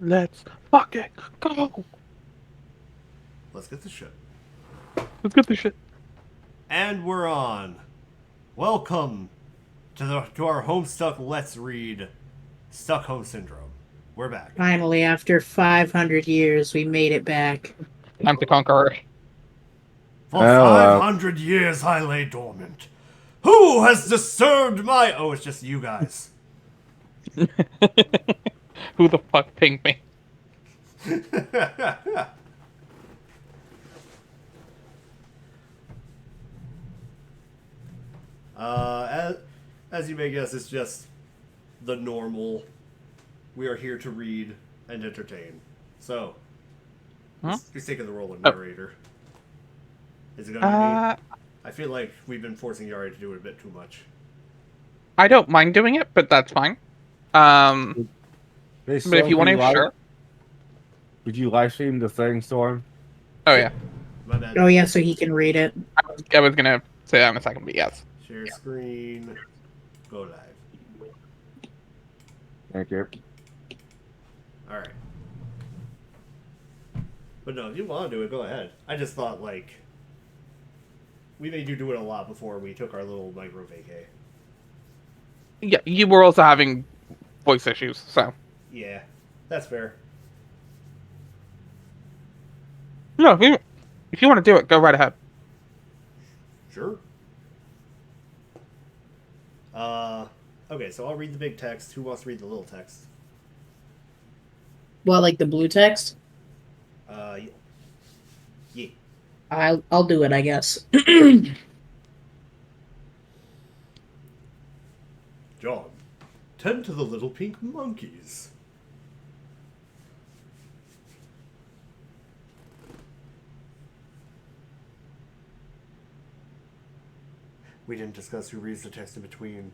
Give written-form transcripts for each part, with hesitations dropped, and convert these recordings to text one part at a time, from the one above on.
Let's fucking go. Let's get this shit. Let's get this shit. And we're on. Welcome to our Homestuck Let's Read Stuckhome Syndrome. We're back. Finally, after 500 years, we made it back. Time to conquer Earth. For 500 years I lay dormant. Who has disturbed my... Oh, it's just you guys. Who the fuck pinged me? As you may guess, it's just the normal. We are here to read and entertain. So, who's taking the role of narrator? Is it going to be me? I feel like we've been forcing Yari to do it a bit too much. I don't mind doing it, but that's fine. But if you want to, sure. Would you live stream the thing, Storm? Oh, yeah. My bad. Oh, yeah, so he can read it. I was going to say that in a second, but yes. Share screen. Go live. Thank you. Alright. But no, if you want to do it, go ahead. I just thought, like, we made you do it a lot before we took our little micro vacay. Yeah, you were also having voice issues, so. Yeah, that's fair. No, if you want to do it, go right ahead. Sure. Okay, so I'll read the big text. Who wants to read the little text? Well, like the blue text? Yeah. I'll do it, I guess. John, tend to the little pink monkeys. We didn't discuss who reads the text in between.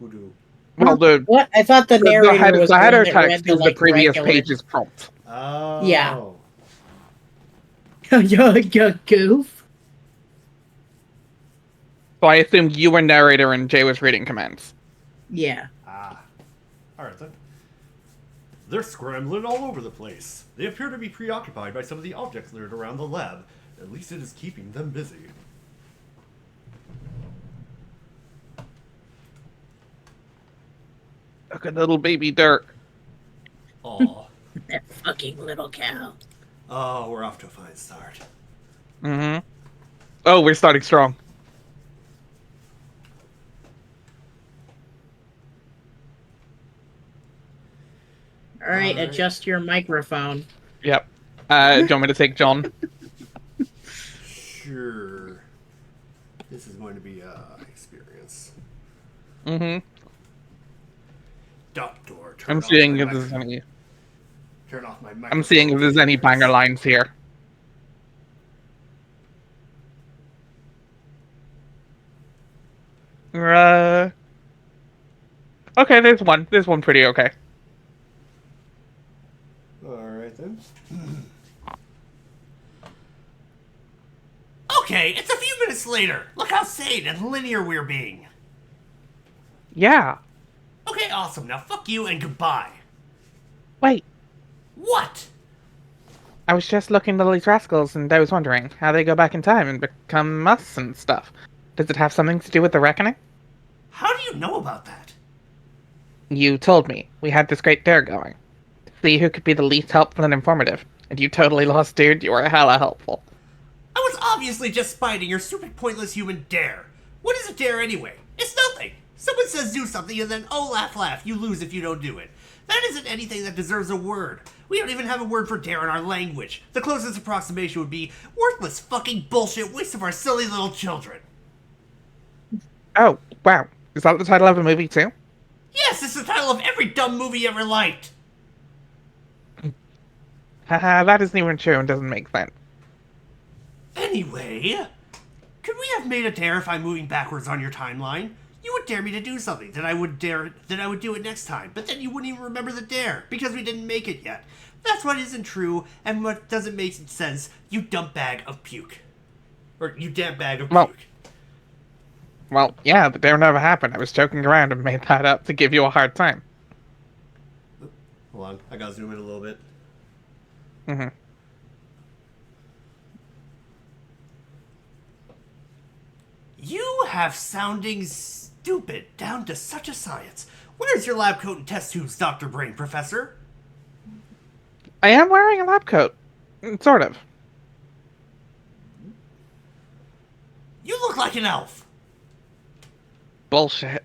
Who do? Well, What? I thought the narrator was the header one that read text is the previous page's prompt. Oh. Yeah. You goof. So I assumed you were narrator and Jay was reading commands. Yeah. Alright then. They're scrambling all over the place. They appear to be preoccupied by some of the objects littered around the lab. At least it is keeping them busy. Look at little baby Dirk. Aw. That fucking little cow. Oh, we're off to a fine start. Mm-hmm. Oh, we're starting strong. All right, adjust your microphone. Yep. Do you want me to take John? Sure. This is going to be a experience. Mm-hmm. Doctor, I'm seeing if there's any. Turn off my microphone. I'm seeing if there's any banger lines here. Okay, there's one. There's one pretty okay. Alright then. Okay, it's a few minutes later. Look how sane and linear we're being. Yeah. Okay, awesome. Now fuck you and goodbye. Wait. What? I was just looking at all these rascals and I was wondering how they go back in time and become us and stuff. Does it have something to do with the reckoning? How do you know about that? You told me. We had this great dare going. To see who could be the least helpful and informative. And you totally lost, dude. You were hella helpful. I was obviously just spiting your stupid pointless human dare. What is a dare anyway? It's nothing. Someone says do something and then, oh, laugh, laugh, you lose if you don't do it. That isn't anything that deserves a word. We don't even have a word for dare in our language. The closest approximation would be worthless fucking bullshit waste of our silly little children. Oh, wow. Is that the title of a movie too? Yes, it's the title of every dumb movie you ever liked. Haha, that isn't even true and doesn't make sense. Anyway, could we have made a dare if I'm moving backwards on your timeline? You would dare me to do something, then I would do it next time, but then you wouldn't even remember the dare, because we didn't make it yet. That's what isn't true, and what doesn't make sense, you dumb bag of puke. Or you damn bag of puke. Well, yeah, the dare never happened. I was joking around and made that up to give you a hard time. Hold on, I gotta zoom in a little bit. Mm-hmm. You have sounding stupid down to such a science. Where's your lab coat and test tubes, Dr. Brain Professor? I am wearing a lab coat. Sort of. You look like an elf. Bullshit.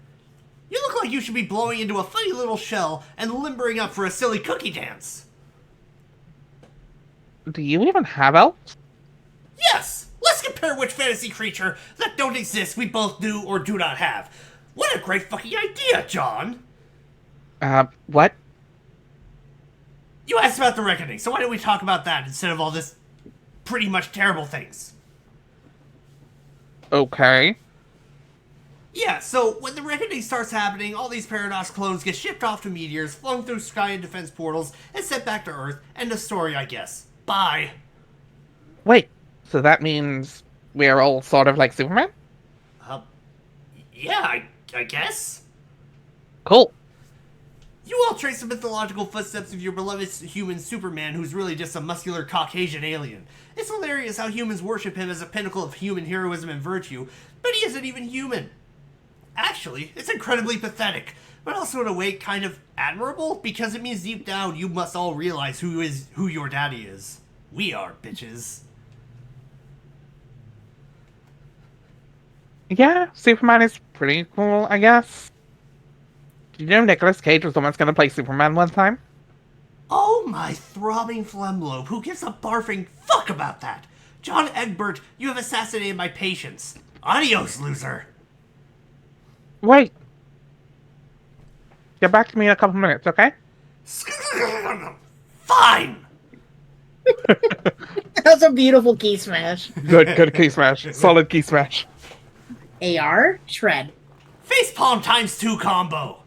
You look like you should be blowing into a funny little shell and limbering up for a silly cookie dance. Do you even have elves? Yes! Let's compare which fantasy creature that don't exist we both do or do not have. What a great fucking idea, John! What? You asked about the reckoning, so why don't we talk about that instead of all this pretty much terrible things? Okay. Yeah, so when the reckoning starts happening, all these Paradox clones get shipped off to meteors, flung through sky and defense portals, and sent back to Earth. End of story, I guess. Bye. Wait, so that means we're all sort of like Superman? Uh, yeah, I guess. Cool. You all trace the mythological footsteps of your beloved human Superman, who's really just a muscular Caucasian alien. It's hilarious how humans worship him as a pinnacle of human heroism and virtue, but he isn't even human. Actually, it's incredibly pathetic, but also in a way kind of admirable, because it means deep down you must all realize who your daddy is. We are, bitches. Yeah, Superman is pretty cool, I guess. Did you know Nicolas Cage was almost gonna play Superman one time? Oh my throbbing phlegmlobe, who gives a barfing fuck about that? John Egbert, you have assassinated my patience. Adios, loser. Wait. Get back to me in a couple minutes, okay? Fine! That's a beautiful key smash. Good key smash. Solid key smash. AR, shred. Facepalm ×2 combo!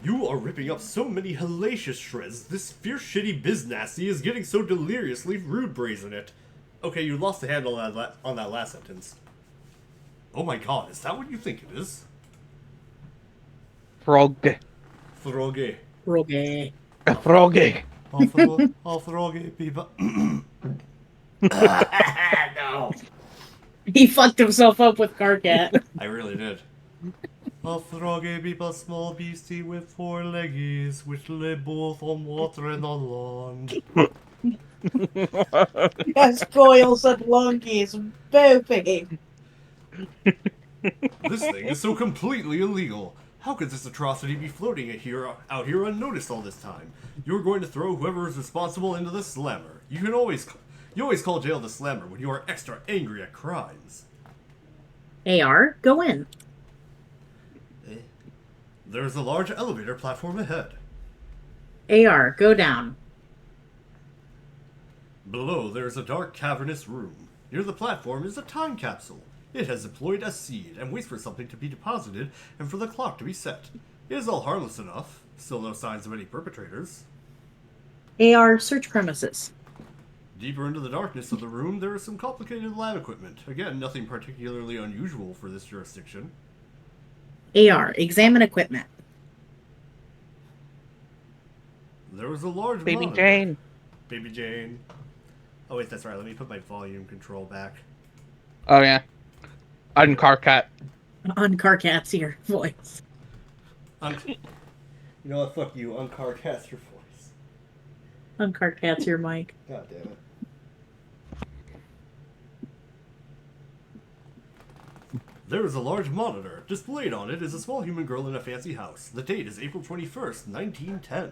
You are ripping up so many hellacious shreds, this fierce shitty biznasty is getting so deliriously rude brazen it. Okay, you lost the handle on that last sentence. Oh my god, is that what you think it is? Frog. Froge. Rogue. Frog. All froge, people. No. He fucked himself up with Carcat. I really did. A froggy people, small beastie with 4 leggies, which lay both on water and on land. Yes, coils and lungies, boopy. This thing is so completely illegal. How could this atrocity be floating out here unnoticed all this time? You're going to throw whoever is responsible into the slammer. You always call jail the slammer when you are extra angry at crimes. AR, go in. There's a large elevator platform ahead. AR, go down. Below, there is a dark, cavernous room. Near the platform is a time capsule. It has deployed a seed and waits for something to be deposited and for the clock to be set. It is all harmless enough. Still no signs of any perpetrators. AR, search premises. Deeper into the darkness of the room, there is some complicated lab equipment. Again, nothing particularly unusual for this jurisdiction. AR, examine equipment. There was a large Baby monitor. Jane. Baby Jane. Oh wait, that's right. Let me put my volume control back. Oh yeah. Uncarcat. On Carcat's ear voice. You know what? Fuck you. Uncarcast your voice. On Carcat's ear mic. God damn it. There is a large monitor. Displayed on it is a small human girl in a fancy house. The date is April 21st, 1910.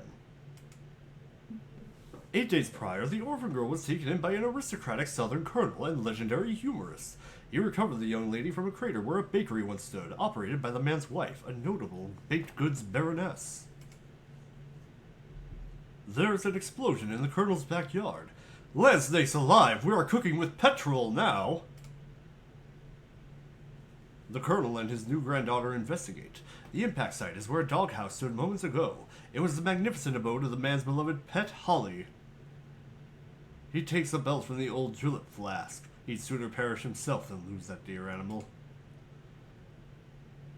8 days prior, the orphan girl was taken in by an aristocratic southern colonel and legendary humorist. He recovered the young lady from a crater where a bakery once stood, operated by the man's wife, a notable baked goods baroness. There's an explosion in the colonel's backyard. Les snakes alive! We are cooking with petrol now! The colonel and his new granddaughter investigate. The impact site is where a doghouse stood moments ago. It was the magnificent abode of the man's beloved pet, Holly. He takes a belt from the old julep flask. He'd sooner perish himself than lose that dear animal.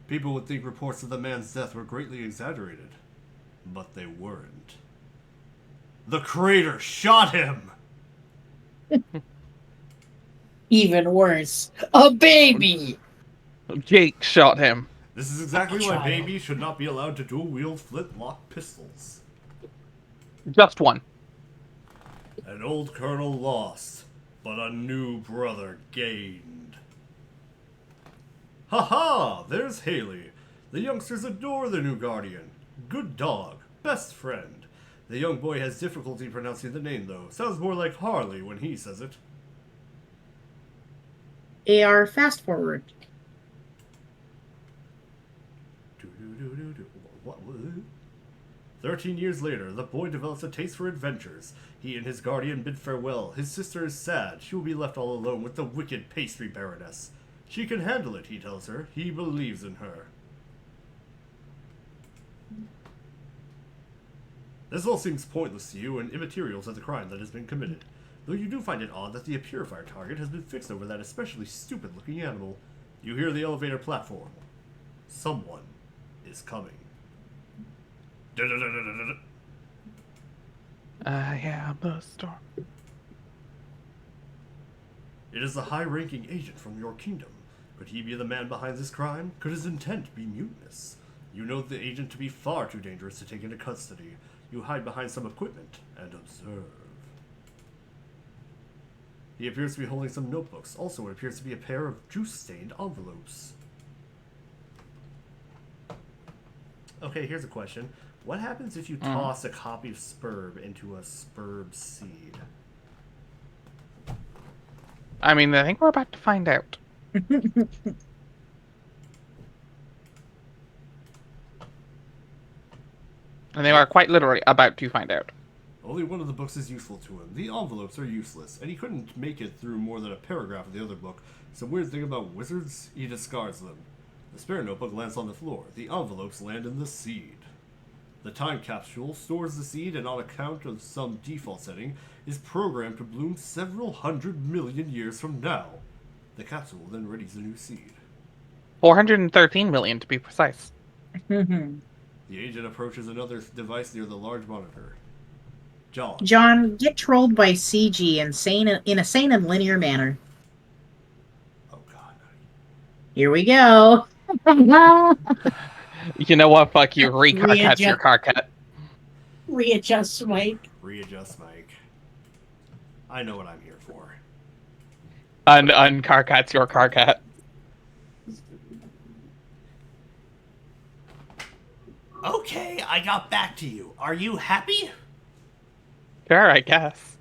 People would think reports of the man's death were greatly exaggerated. But they weren't. The Crater shot him! Even worse, a baby. Jake shot him. This is exactly why Child. babies should not be allowed to dual-wield flintlock pistols. Just one. An old colonel lost, but a new brother gained. Ha-ha! There's Haley. The youngsters adore their new guardian. Good dog. Best friend. The young boy has difficulty pronouncing the name, though. Sounds more like Harley when he says it. AR fast forward. What? 13 years later, the boy develops a taste for adventures. He and his guardian bid farewell. His sister is sad. She will be left all alone with the wicked pastry baroness. She can handle it, he tells her. He believes in her. This all seems pointless to you and immaterial to the crime that has been committed, though you do find it odd that the purifier target has been fixed over that especially stupid-looking animal. You hear the elevator platform. Someone is coming. I am the storm. It is a high-ranking agent from your kingdom. Could he be the man behind this crime? Could his intent be mutinous? You know the agent to be far too dangerous to take into custody. You hide behind some equipment and observe. He appears to be holding some notebooks. Also, it appears to be a pair of juice-stained envelopes. Okay, here's a question. What happens if you toss a copy of Spurb into a Spurb seed? I mean, I think we're about to find out. And they are quite literally about to find out. Only one of the books is useful to him. The envelopes are useless, and he couldn't make it through more than a paragraph of the other book. Some weird thing about wizards, he discards them. The spare notebook lands on the floor. The envelopes land in the seed. The time capsule stores the seed and on account of some default setting is programmed to bloom several 100 million years from now. The capsule then readies a new seed. 413 million to be precise. The agent approaches another device near the large monitor. John. John, get trolled by CG in a sane and linear manner. Oh god. Here we go. You know what? Fuck you. Recut your Readjust. car cut. Readjust, Mike. Readjust, Mike. I know what I'm here for. Uncar cuts your car cut. Okay, I got back to you. Are you happy? Sure, I guess.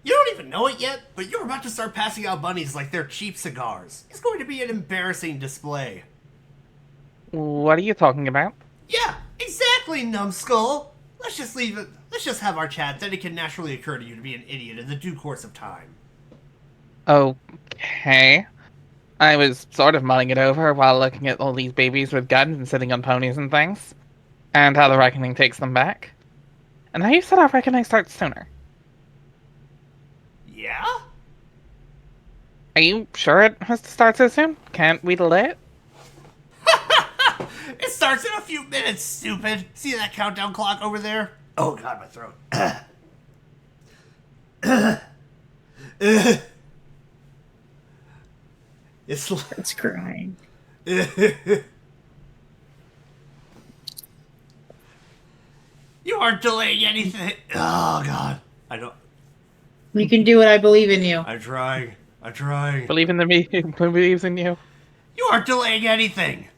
You don't even know it yet, but you're about to start passing out bunnies like they're cheap cigars. It's going to be an embarrassing display. What are you talking about? Yeah, exactly, numbskull. Let's just leave it. Let's just have our chat, then it can naturally occur to you to be an idiot in the due course of time. Okay. I was sort of mulling it over while looking at all these babies with guns and sitting on ponies and things, and how the reckoning takes them back. And now you said our reckoning starts sooner. Yeah? Are you sure it has to start so soon? Can't we delay it? It starts in a few minutes, stupid. See that countdown clock over there? Oh god, my throat. It's like... It's crying. You aren't delaying anything. Oh god. I don't... You can do it. I believe in you. I'm trying. I'm trying. Believe in the me who believes in you. You aren't delaying anything.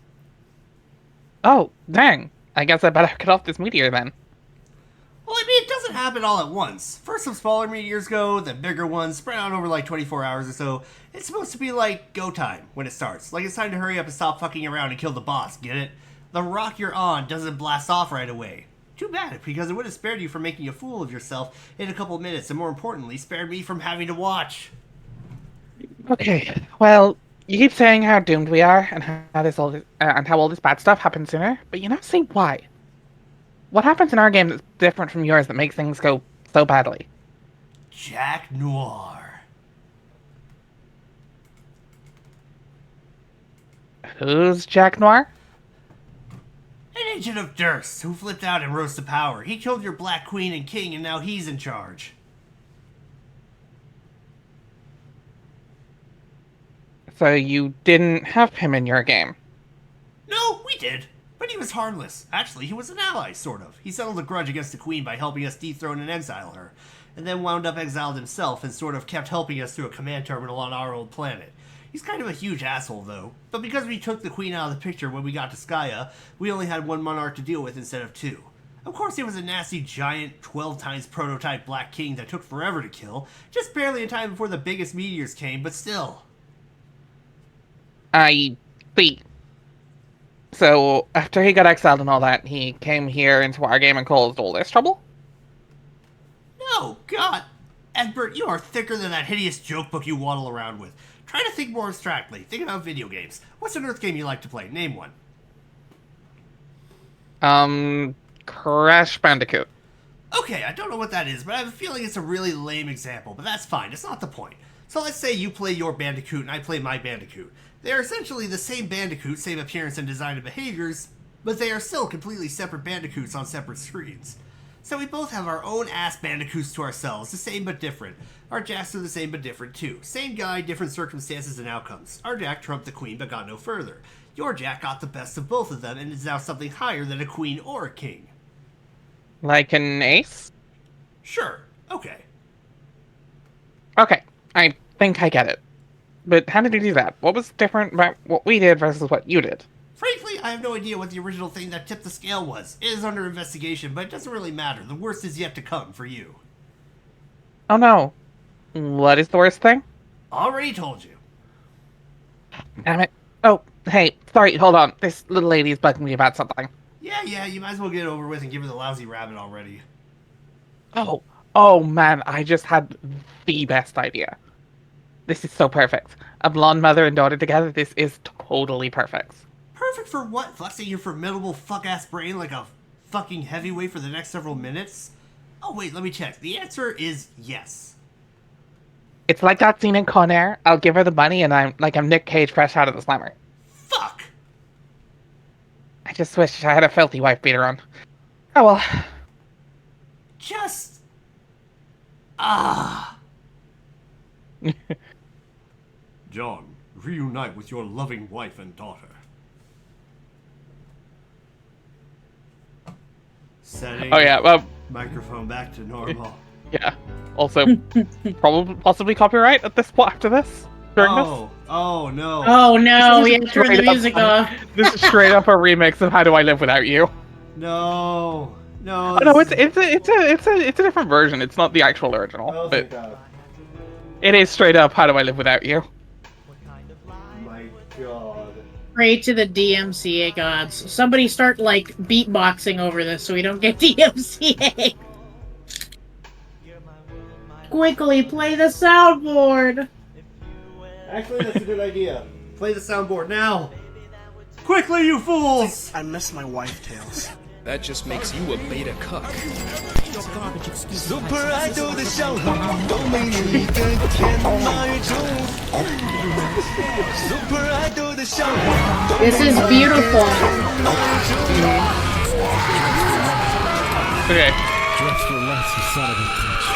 Oh, dang. I guess I better cut off this meteor then. Well, I mean, it doesn't happen all at once. First some smaller meteors go, then bigger ones, spread out over like 24 hours or so. It's supposed to be like go time when it starts. Like it's time to hurry up and stop fucking around and kill the boss, get it? The rock you're on doesn't blast off right away. Too bad, because it would have spared you from making a fool of yourself in a couple minutes, and more importantly, spared me from having to watch. Okay, well, you keep saying how doomed we are and how all this bad stuff happens sooner, but you don't see why. What happens in our game that's different from yours that makes things go so badly? Jack Noir. Who's Jack Noir? Agent of Durst, who flipped out and rose to power. He killed your Black Queen and King, and now he's in charge. So you didn't have him in your game? No, we did. But he was harmless. Actually, he was an ally, sort of. He settled a grudge against the Queen by helping us dethrone and exile her, and then wound up exiled himself and sort of kept helping us through a command terminal on our old planet. He's kind of a huge asshole, though. But because we took the Queen out of the picture when we got to Skya, we only had one monarch to deal with instead of two. Of course, he was a nasty, giant, 12 times prototype Black King that took forever to kill, just barely in time before the biggest meteors came, but still. I see. So, after he got exiled and all that, he came here into our game and caused all this trouble? No, God. Egbert, you are thicker than that hideous joke book you waddle around with. Try to think more abstractly. Think about video games. What's an Earth game you like to play? Name one. Crash Bandicoot. Okay, I don't know what that is, but I have a feeling it's a really lame example, but that's fine. It's not the point. So let's say you play your Bandicoot and I play my Bandicoot. They are essentially the same Bandicoot, same appearance and design and behaviors, but they are still completely separate Bandicoots on separate screens. So we both have our own ass Bandicoots to ourselves, the same but different. Our Jacks are the same but different too. Same guy, different circumstances and outcomes. Our Jack trumped the Queen but got no further. Your Jack got the best of both of them and is now something higher than a Queen or a King. Like an ace? Sure, okay. Okay, I think I get it. But how did you do that? What was different about what we did versus what you did? Frankly, I have no idea what the original thing that tipped the scale was. It is under investigation, but it doesn't really matter. The worst is yet to come for you. Oh no. What is the worst thing? Already told you. Damn it. Oh, hey, sorry, hold on. This little lady is bugging me about something. Yeah, you might as well get it over with and give her the lousy rabbit already. Oh man, I just had the best idea. This is so perfect. A blonde mother and daughter together, this is totally perfect. Perfect for what? Flexing your formidable fuck-ass brain like a fucking heavyweight for the next several minutes? Oh wait, let me check. The answer is yes. It's like that scene in Con Air. I'll give her the money and I'm Nick Cage fresh out of the slammer. Fuck! I just wish I had a filthy wife beater on. Oh well. Just... John, reunite with your loving wife and daughter. Setting Oh yeah, microphone back to normal. yeah. Also, possibly copyright at this point after this? During this? Oh no. Oh no, we This have is to turn the straight up- music off. This is straight up a remix of How Do I Live Without You? No. Oh, no, it's a different version. It's not the actual original, but it is straight up How Do I Live Without You? My God. Pray to the DMCA gods. Somebody start like beatboxing over this so we don't get DMCA. Quickly play the soundboard. Actually, that's a good idea. Play the soundboard now. Quickly, you fools! I miss my wife tales. That just makes you a beta cuck. Super Idol 的笑容都没你的天马宇宙。Super Idol 的笑容。 This is beautiful. Okay. Just relax, you son of a bitch.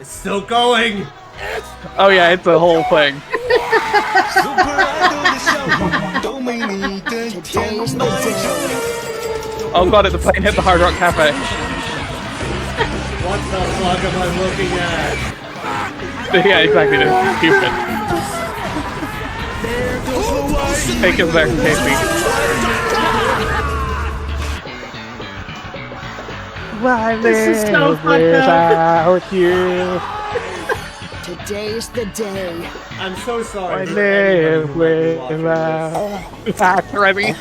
It's still going! Oh yeah, it's a whole thing. Super Idol 的笑容都没你的天马宇宙。 Oh god, the plane hit the Hard Rock Cafe. What the fuck am I looking at? Yeah, exactly. That's stupid. Take us back, Casey. Why This is so live fucked up. without you? Today's the day. I'm so sorry. I for live anybody who might be watching this. without Remy.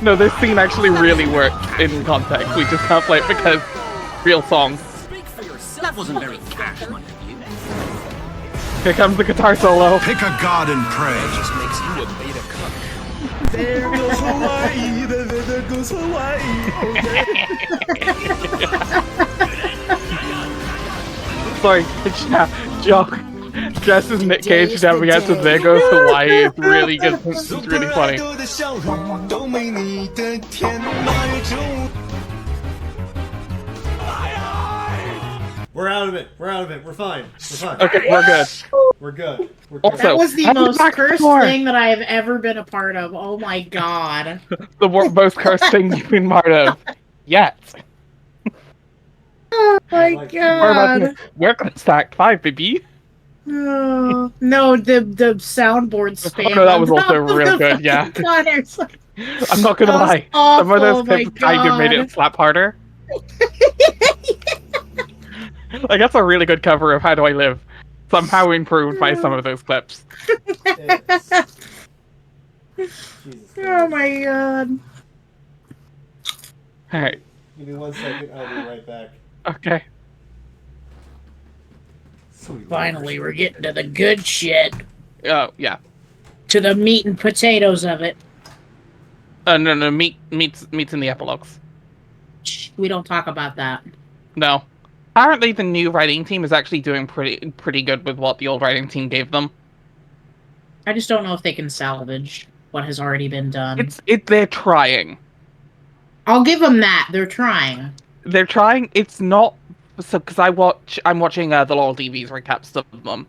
No, this scene actually really works in context. We just can't play it because real song. That wasn't very casual of you. Here comes the guitar solo. Pick a god and pray. That just makes you a beta cuck. There goes Hawaii, there goes Hawaii. Sorry, it's a joke. Dressed as Nick Cage Today's jumping the out to day. There Goes Hawaii is really good. It's really funny. 的笑容都没你的甜，埋住。 We're out of it. We're out of it. We're fine. We're fine. Okay, we're good. We're good. We're good. Also- That was the Happy most Black cursed Summer. thing that I have ever been a part of. Oh my god. The most cursed thing you've been part of yet. Oh my Like, We're gonna stack 5, baby. No, the soundboard spam. no, that was on also top of real the good, yeah. fucking Connors. I'm not gonna That was lie. Some of those awful, my clips kind of made God. it slap harder. Like, that's a really good cover of How Do I Live. Somehow improved by some of those clips. It's- Jesus Oh Christ. my god. Alright, Give me 1 second. I'll be right back. okay. Sweet Finally, we're getting to the good shit. Oh, yeah. To the meat and potatoes of it. No, meat's in the epilogues. Shh, we don't talk about that. No. Apparently the new writing team is actually doing pretty good with what the old writing team gave them. I just don't know if they can salvage what has already been done. They're trying. I'll give them that. They're trying. They're trying. It's not so because I'm watching the Laurel TV's recaps of them,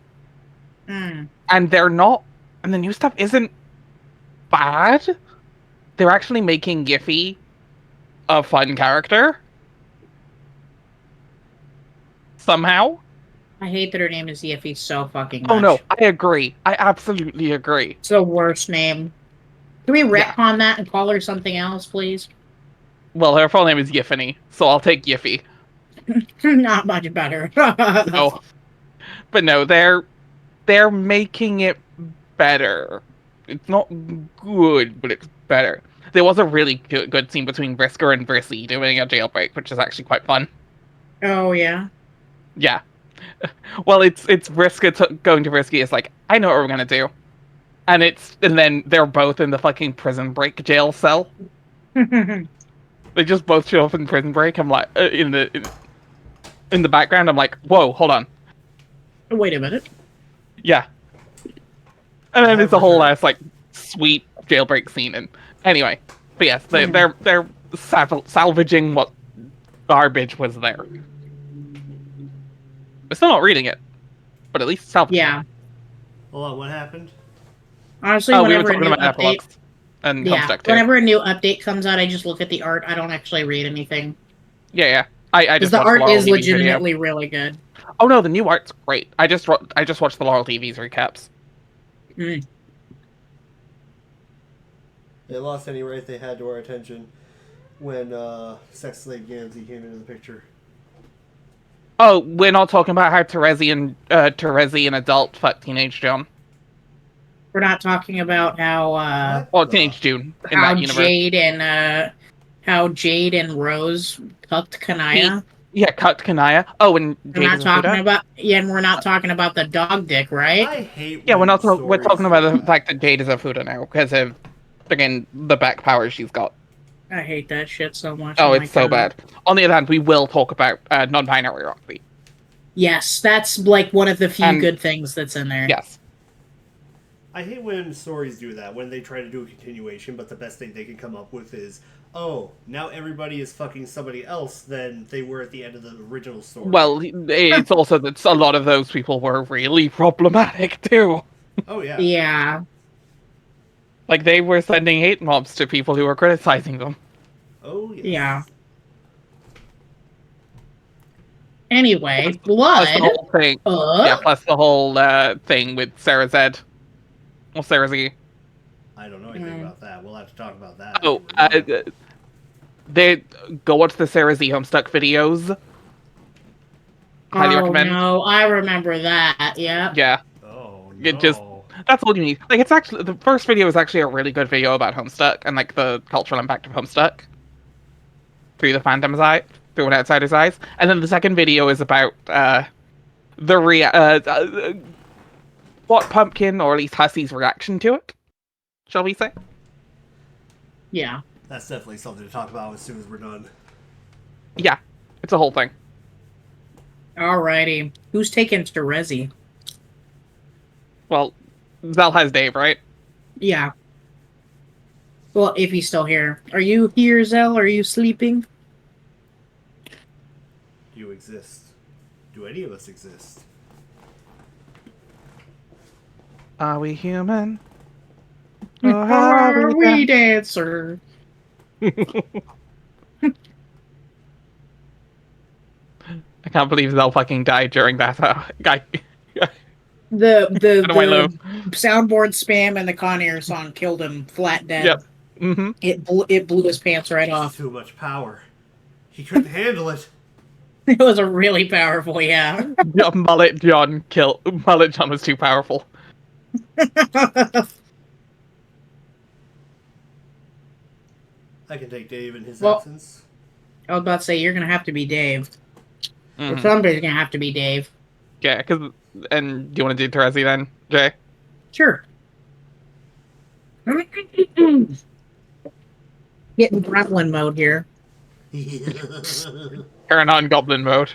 Hmm. and they're not. And the new stuff isn't bad. They're actually making Giffy a fun character somehow. I hate that her name is Yiffy so fucking much. Oh no, I agree. I absolutely agree. It's the worst name. Can we Yeah. retcon that and call her something else, please? Well, her full name is Yiffany, so I'll take Yiffy. Not much better. No, but no, they're making it better. It's not good, but it's better. There was a really good scene between Brisker and Brissy doing a jailbreak, which is actually quite fun. Oh, yeah. Yeah. Well, it's Brisker going to Brisky. It's like, I know what we're gonna do, and then they're both in the fucking prison break jail cell. They just both show up in prison break. I'm like, in the background, I'm like, whoa, hold on. Wait a minute. Yeah. And then there's a whole ass like sweet jailbreak scene, and anyway, but yes, they're salvaging what garbage was there. We're still not reading it, but at least salvaging. Yeah. Hold on, what happened? Honestly, We were whenever a talking new about update... epilogues and Yeah, Homestuck too. whenever a new update comes out, I just look at the art. I don't actually read anything. Yeah. I Because just the watched art Laurel is TV's legitimately really good. video. Oh no, the new art's great. I just watched the Laurel TV's recaps. Mm. They lost any right they had to our attention when Sex Slave Gamzee came into the picture. Oh, we're not talking about how Terezi and adult fuck teenage John. We're not talking about how Well, teenage June in how that universe. Jade and Rose cucked Kanaya. Yeah, cut Kanaya. Oh, and We're Jade not is a talking Fuda? about and we're not talking about the dog dick, right? I hate. Yeah, we're when not. We're stories- talking about the fact that Jade is a Fuda now because of again the back powers she's got. I hate that shit so much. Oh, my it's so God. bad. On the other hand, we will talk about non-binary Roxy. Yes, that's like one of the few And- good things that's in there. Yes. I hate when stories do that, when they try to do a continuation, but the best thing they can come up with is, oh, now everybody is fucking somebody else than they were at the end of the original story. Well, it's also that a lot of those people were really problematic too. Oh, yeah. Yeah. Like they were sending hate mobs to people who were criticizing them. Oh, yes. Yeah. Anyway, Plus the blood. whole thing. Yeah, plus the whole thing with Sarah Z. Well, Sarah Z. I don't know anything Mm. about that. We'll have to talk about that. Oh, afterwards. they go watch the Sarah Z Homestuck videos. Highly recommend. No, I remember that. Yeah. Yeah, Oh, it no. just- that's all you need. Like, it's actually the first video is actually a really good video about Homestuck and like the cultural impact of Homestuck through the fandom's eye, through an outsider's eyes, and then the second video is about what Pumpkin or at least Hussey's reaction to it, shall we say? Yeah. That's definitely something to talk about as soon as we're done. Yeah, it's a whole thing. Alrighty. Who's taking to Resi? Well, Zell has Dave, right? Yeah. Well, if he's still here. Are you here, Zell? Are you sleeping? Do you exist? Do any of us exist? Are we human? Or Or are are we we done? dancer? I can't believe Zell fucking died during that. Guy. The the Out of my low. the soundboard spam and the Con Air song killed him flat dead. Yep. Mm-hmm. It blew his pants right It's off. too much power. He couldn't handle it. It was a really powerful, yeah. Mullet John was too powerful. I can take Dave in his Well- absence. I was about to say you're gonna have to be Dave. Or Mhm. somebody's gonna have to be Dave. Yeah, and do you want to do Terezi then, Jay? Sure. Getting gremlin mode here. Turn on Goblin mode.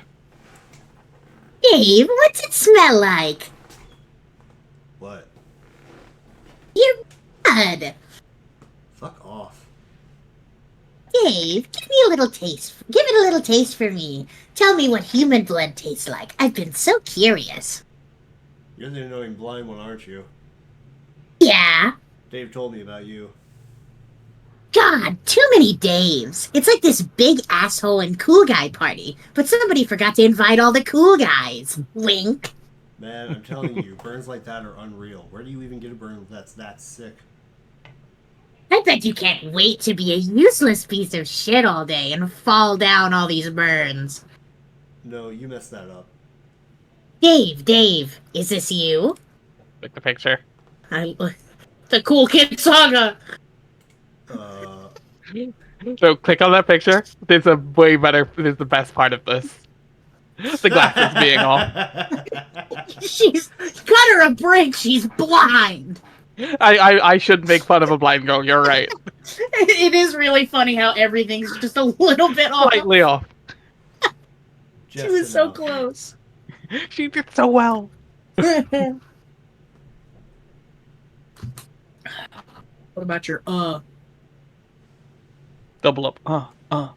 Dave, what's it smell like? What? Your blood. Fuck off. Dave, give me a little taste. Give it a little taste for me. Tell me what human blood tastes like. I've been so curious. You're the annoying blind one, aren't you? Yeah. Dave told me about you. God, too many Daves. It's like this big asshole and cool guy party, but somebody forgot to invite all the cool guys. Wink. Man, I'm telling you, burns like that are unreal. Where do you even get a burn that's that sick? I bet you can't wait to be a useless piece of shit all day and fall down all these burns. No, you messed that up. Dave, is this you? Like the picture. The Cool Kid Saga. So click on that picture. There's a way better. There's the best part of this. The glasses being off. She's cut her a break. She's blind. I should make fun of a blind girl. You're right. It is really funny how everything's just a little bit off. Slightly off. She was so enough. close. She did so well. What about your Double up. Oh.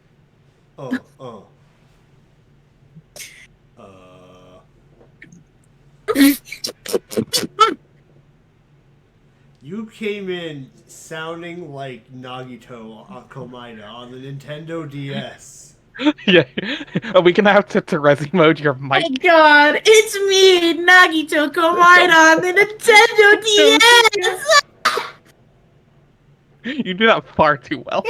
You came in sounding like Nagito Komaida on the Nintendo DS. Yeah. We can have to Terezi mode your My mic. God, it's me, Nagito Komaida on the Nintendo DS. You do that far too well.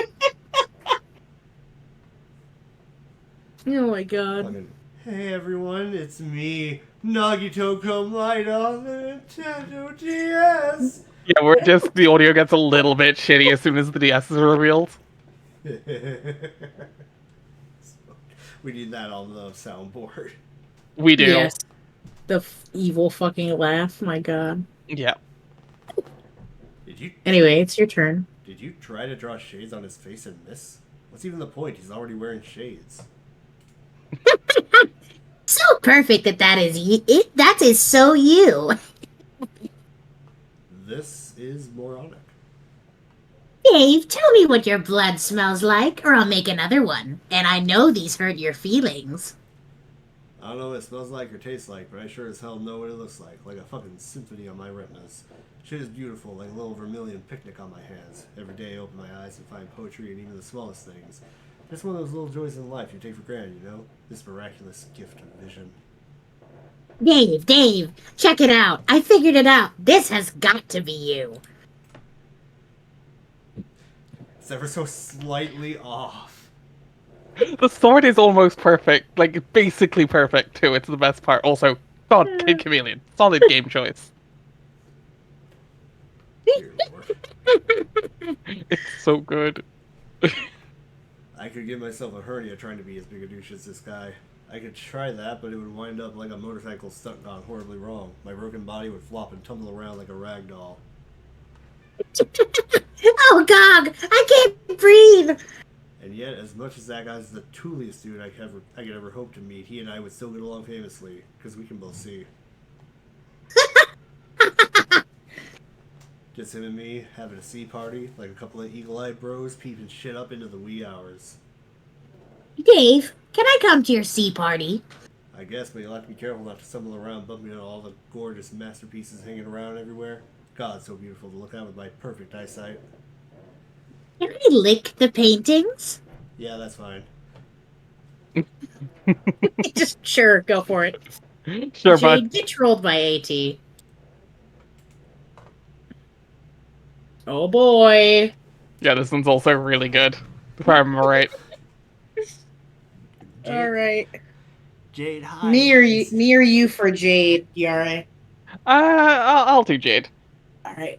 Oh my God. Hey everyone, it's me, Nagito Komaida on the Nintendo DS. Yeah, we're just the audio gets a little bit shitty as soon as the DS is revealed. We need that on the soundboard. We do. Yes. The evil fucking laugh. My God. Yeah. Anyway, it's your turn. Did you try to draw shades on his face and miss? What's even the point? He's already wearing shades. So perfect that is it. That is so you. This is moronic. Dave, tell me what your blood smells like, or I'll make another one. And I know these hurt your feelings. I don't know what it smells like or tastes like, but I sure as hell know what it looks like a fucking symphony on my retinas. Shit is beautiful, like a little vermilion picnic on my hands. Every day I open my eyes and find poetry in even the smallest things. Just one of those little joys in life you take for granted, you know? This miraculous gift of vision. Dave, check it out. I figured it out. This has got to be you. It's ever so slightly off. The sword is almost perfect. Like, basically perfect, too. It's the best part. Also, God, Kid Chameleon. Solid game choice. Dear Lord. It's so good. I could give myself a hernia trying to be as big a douche as this guy. I could try that, but it would wind up like a motorcycle stunt gone horribly wrong. My broken body would flop and tumble around like a rag doll. Oh, God, I can't breathe. And yet, as much as that guy's the tooliest dude I could ever hope to meet, he and I would still get along famously, because we can both see. Just him and me having a sea party, like a couple of eagle-eyed bros peeping shit up into the wee hours. Dave, can I come to your sea party? I guess, but you'll have to be careful not to stumble around bumping into all the gorgeous masterpieces hanging around everywhere. God, so beautiful to look at with my perfect eyesight. Can I lick the paintings? Yeah, that's fine. Just sure, go for it. Sure, Jade, bud. get trolled by AT. Oh boy. Yeah, this one's also really good. If I remember right. All right. Jade, hi. Me or you for Jade, Yara. I'll do Jade. All right.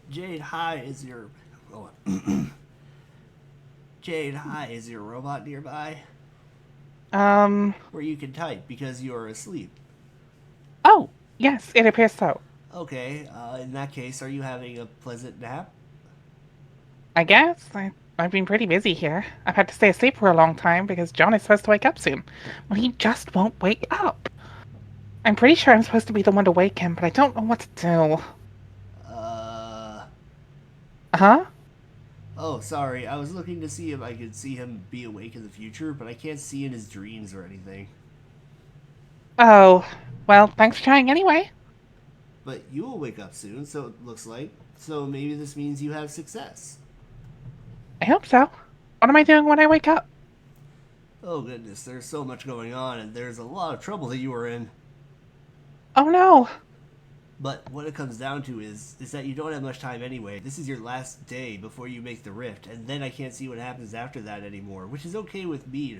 Jade, hi, is your... Oh. Jade, hi, is your robot nearby? Where you can type because you're asleep. Oh, yes, it appears so. Okay, in that case, are you having a pleasant nap? I guess. I've been pretty busy here. I've had to stay asleep for a long time because John is supposed to wake up soon. Well, he just won't wake up. I'm pretty sure I'm supposed to be the one to wake him, but I don't know what to do. Huh? Oh, sorry. I was looking to see if I could see him be awake in the future, but I can't see in his dreams or anything. Oh, well, thanks for trying anyway. But you will wake up soon, so it looks like. So maybe this means you have success. I hope so. What am I doing when I wake up? Oh goodness, there's so much going on, and there's a lot of trouble that you are in. Oh no. But what it comes down to is that you don't have much time anyway. This is your last day before you make the rift, and then I can't see what happens after that anymore, which is okay with me,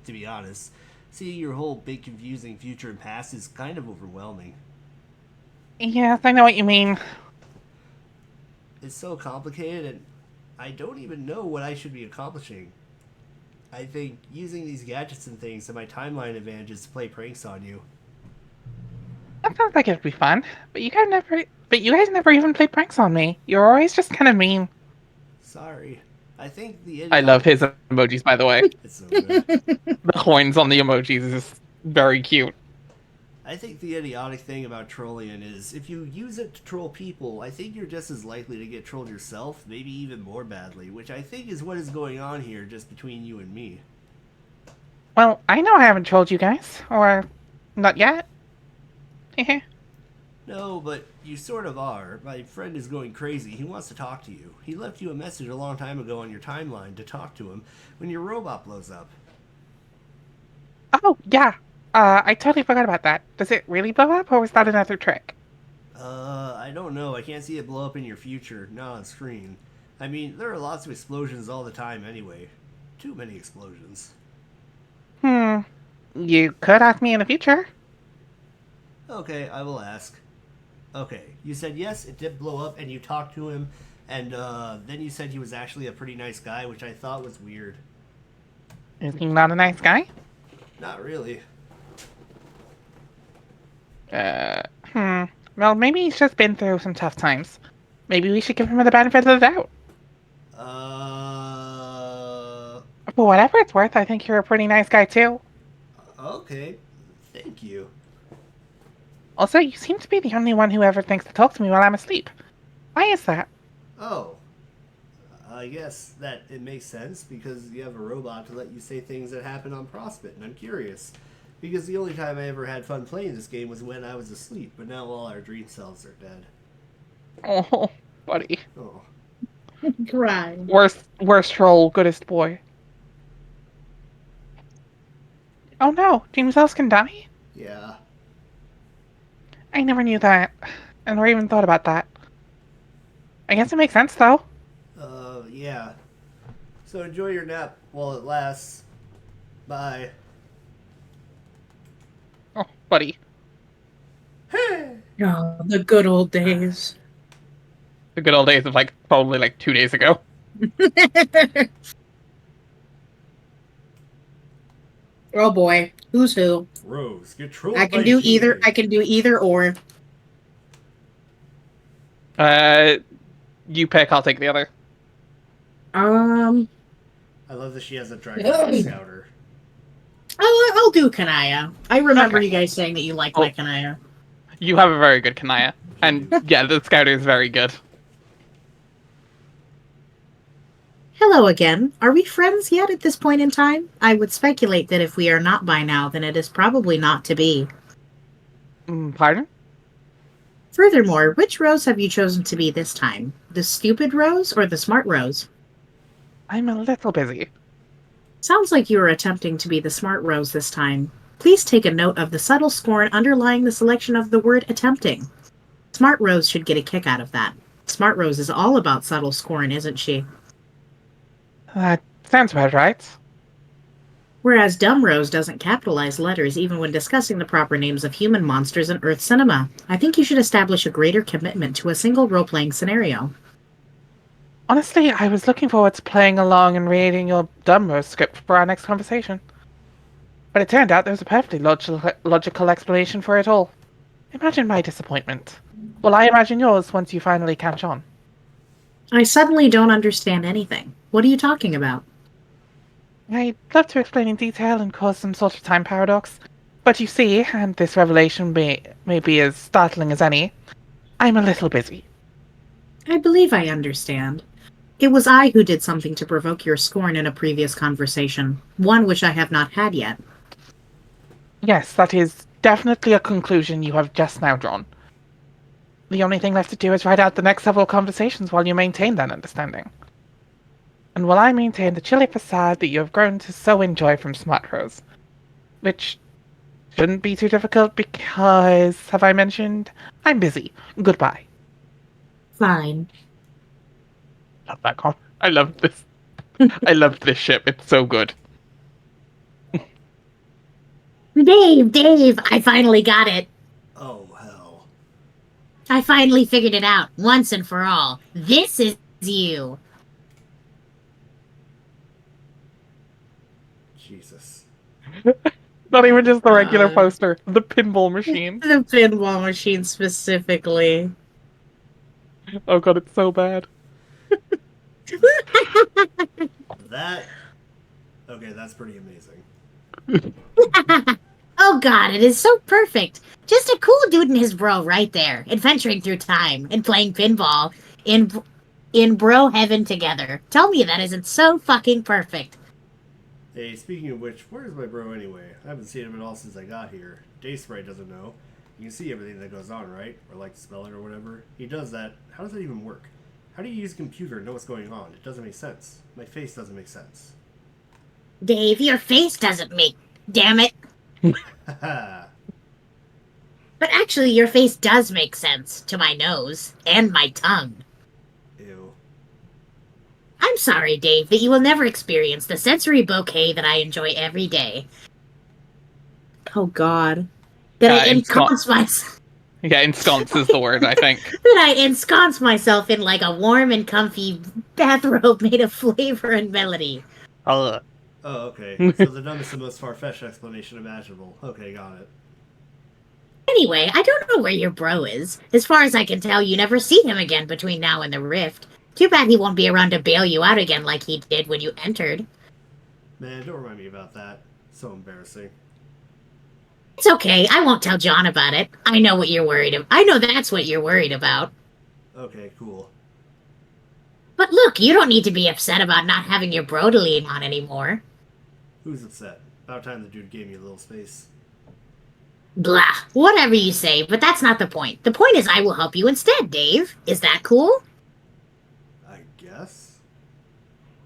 to be honest. Seeing your whole big confusing future and past is kind of overwhelming. Yes, I know what you mean. It's so complicated, and I don't even know what I should be accomplishing. I think using these gadgets and things to my timeline advantage is to play pranks on you. That sounds like it'd be fun. But you guys never even play pranks on me. You're always just kind of mean. Sorry. I think the I love his emojis, by the way. It's so good. The coins on the emojis is very cute. I think the idiotic thing about trolling is if you use it to troll people, I think you're just as likely to get trolled yourself, maybe even more badly, which I think is what is going on here just between you and me. Well, I know I haven't trolled you guys. Or, not yet. Hehe. No, but you sort of are. My friend is going crazy. He wants to talk to you. He left you a message a long time ago on your timeline to talk to him when your robot blows up. Oh, yeah. I totally forgot about that. Does it really blow up, or was that another trick? I don't know. I can't see it blow up in your future, not on screen. I mean, there are lots of explosions all the time anyway. Too many explosions. You could ask me in the future. Okay, I will ask. Okay, you said yes, it did blow up, and you talked to him, and then you said he was actually a pretty nice guy, which I thought was weird. Is he not a nice guy? Not really. Well, maybe he's just been through some tough times. Maybe we should give him the benefit of the doubt. For whatever it's worth, I think you're a pretty nice guy, too. Okay, thank you. Also, you seem to be the only one who ever thinks to talk to me while I'm asleep. Why is that? Oh, I guess that it makes sense because you have a robot to let you say things that happen on Prospect, and I'm curious. Because the only time I ever had fun playing this game was when I was asleep, but now all our dream selves are dead. Oh, buddy. Oh. Cry. Worst troll, goodest boy. Oh no, dream cells can die? Yeah. I never knew that. I never even thought about that. I guess it makes sense, though. Yeah. So enjoy your nap while it lasts. Bye. Oh, buddy. Oh, the good old days. The good old days of, probably 2 days ago. Oh boy, who's who? Rose, get trolled I can by do Jade. either. I can do either or. You pick, I'll take the other. Um, I love that she has a dragon scouter. I'll do Kanaya. I remember Okay. you guys saying that you like Oh. my Kanaya. You have a very good Kanaya. And yeah, the scouter is very good. Hello again. Are we friends yet at this point in time? I would speculate that if we are not by now, then it is probably not to be. Pardon? Furthermore, which Rose have you chosen to be this time? The stupid Rose or the smart Rose? I'm a little busy. Sounds like you are attempting to be the smart Rose this time. Please take a note of the subtle scorn underlying the selection of the word attempting. Smart Rose should get a kick out of that. Smart Rose is all about subtle scorn, isn't she? That sounds about right. Whereas Dumb Rose doesn't capitalize letters even when discussing the proper names of human monsters in Earth cinema. I think you should establish a greater commitment to a single role-playing scenario. Honestly, I was looking forward to playing along and reading your Dumbo script for our next conversation. But it turned out there was a perfectly logical explanation for it all. Imagine my disappointment. Well, I imagine yours once you finally catch on. I suddenly don't understand anything. What are you talking about? I'd love to explain in detail and cause some sort of time paradox, but you see, and this revelation may be as startling as any, I'm a little busy. I believe I understand. It was I who did something to provoke your scorn in a previous conversation, one which I have not had yet. Yes, that is definitely a conclusion you have just now drawn. The only thing left to do is write out the next several conversations while you maintain that understanding. And while I maintain the chilly facade that you have grown to so enjoy from Smart Rose, which shouldn't be too difficult because, have I mentioned, I'm busy. Goodbye. Fine. Love that con. I love this. I love this ship. It's so good. Dave, I finally got it. Oh, hell. I finally figured it out once and for all. This is you. Jesus. Not even just the regular poster, the pinball machine. The pinball machine specifically. Oh god, it's so bad. That... Okay, that's pretty amazing. Oh god, it is so perfect. Just a cool dude and his bro right there, adventuring through time and playing pinball in bro heaven together. Tell me that isn't so fucking perfect. Hey, speaking of which, where's my bro anyway? I haven't seen him at all since I got here. Daysprite doesn't know. You can see everything that goes on, right? Or like smell it or whatever. He does that. How does that even work? How do you use a computer and know what's going on? It doesn't make sense. My face doesn't make sense. Dave, your face doesn't make... Damn it. Haha. But actually, your face does make sense to my nose and my tongue. Ew. I'm sorry, Dave, that you will never experience the sensory bouquet that I enjoy every day. Oh god. That Yeah, I ensconce myself. Yeah, ensconce is the word, I think. That I ensconce myself in like a warm and comfy bathrobe made of flavor and melody. Oh, okay. So the dumbest and most far-fetched explanation imaginable. Okay, got it. Anyway, I don't know where your bro is. As far as I can tell, you never see him again between now and the rift. Too bad he won't be around to bail you out again like he did when you entered. Man, don't remind me about that. So embarrassing. It's okay, I won't tell John about it. I know what you're worried about. I know that's what you're worried about. Okay, cool. But look, you don't need to be upset about not having your bro to lean on anymore. Who's upset? About time the dude gave me a little space. Blah. Whatever you say, but that's not the point. The point is I will help you instead, Dave. Is that cool? I guess?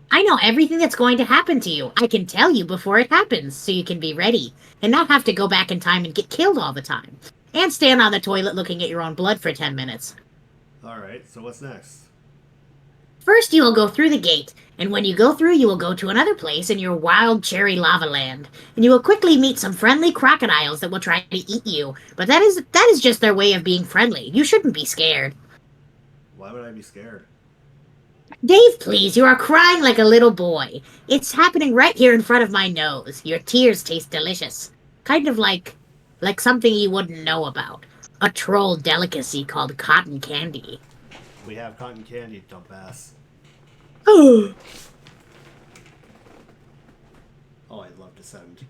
I know everything that's going to happen to you. I can tell you before it happens, so you can be ready, and not have to go back in time and get killed all the time. And stand on the toilet looking at your own blood for 10 minutes. Alright, so what's next? First, you will go through the gate, and when you go through, you will go to another place in your wild cherry lava land, and you will quickly meet some friendly crocodiles that will try to eat you. But that is just their way of being friendly. You shouldn't be scared. Why would I be scared? Dave, please, you are crying like a little boy. It's happening right here in front of my nose. Your tears taste delicious. Kind of like something you wouldn't know about. A troll delicacy called cotton candy. We have cotton candy, dump ass. Oh. Oh, I love Descend.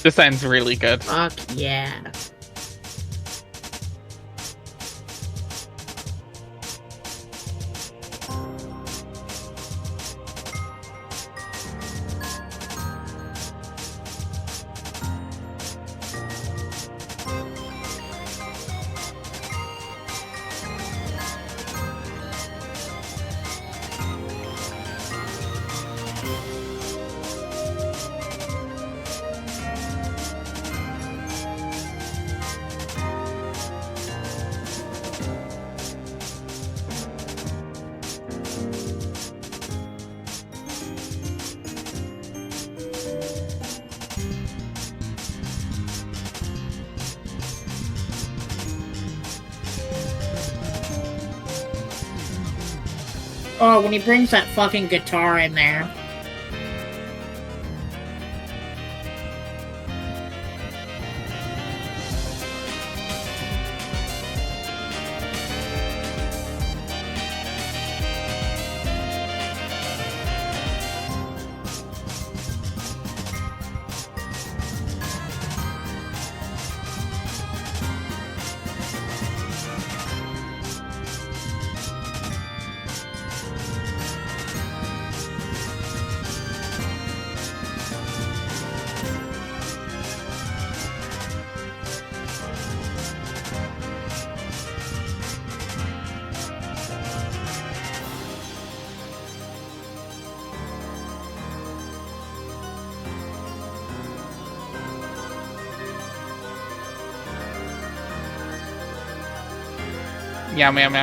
This sounds really good. Fuck yeah. Oh, when he brings that fucking guitar in there. Yeah, man.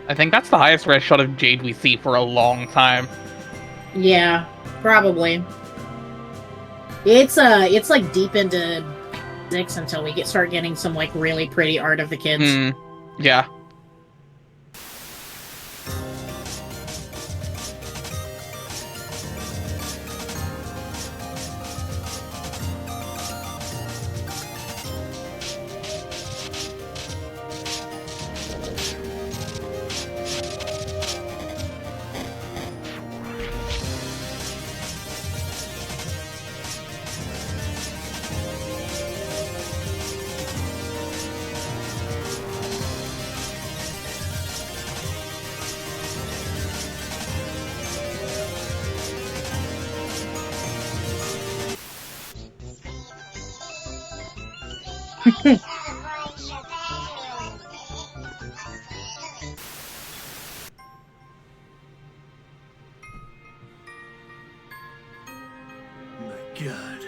I think that's the highest res shot of Jade we see for a long time. Yeah, probably. It's like deep into 6 until we start getting some like really pretty art of the kids. Yeah. My God.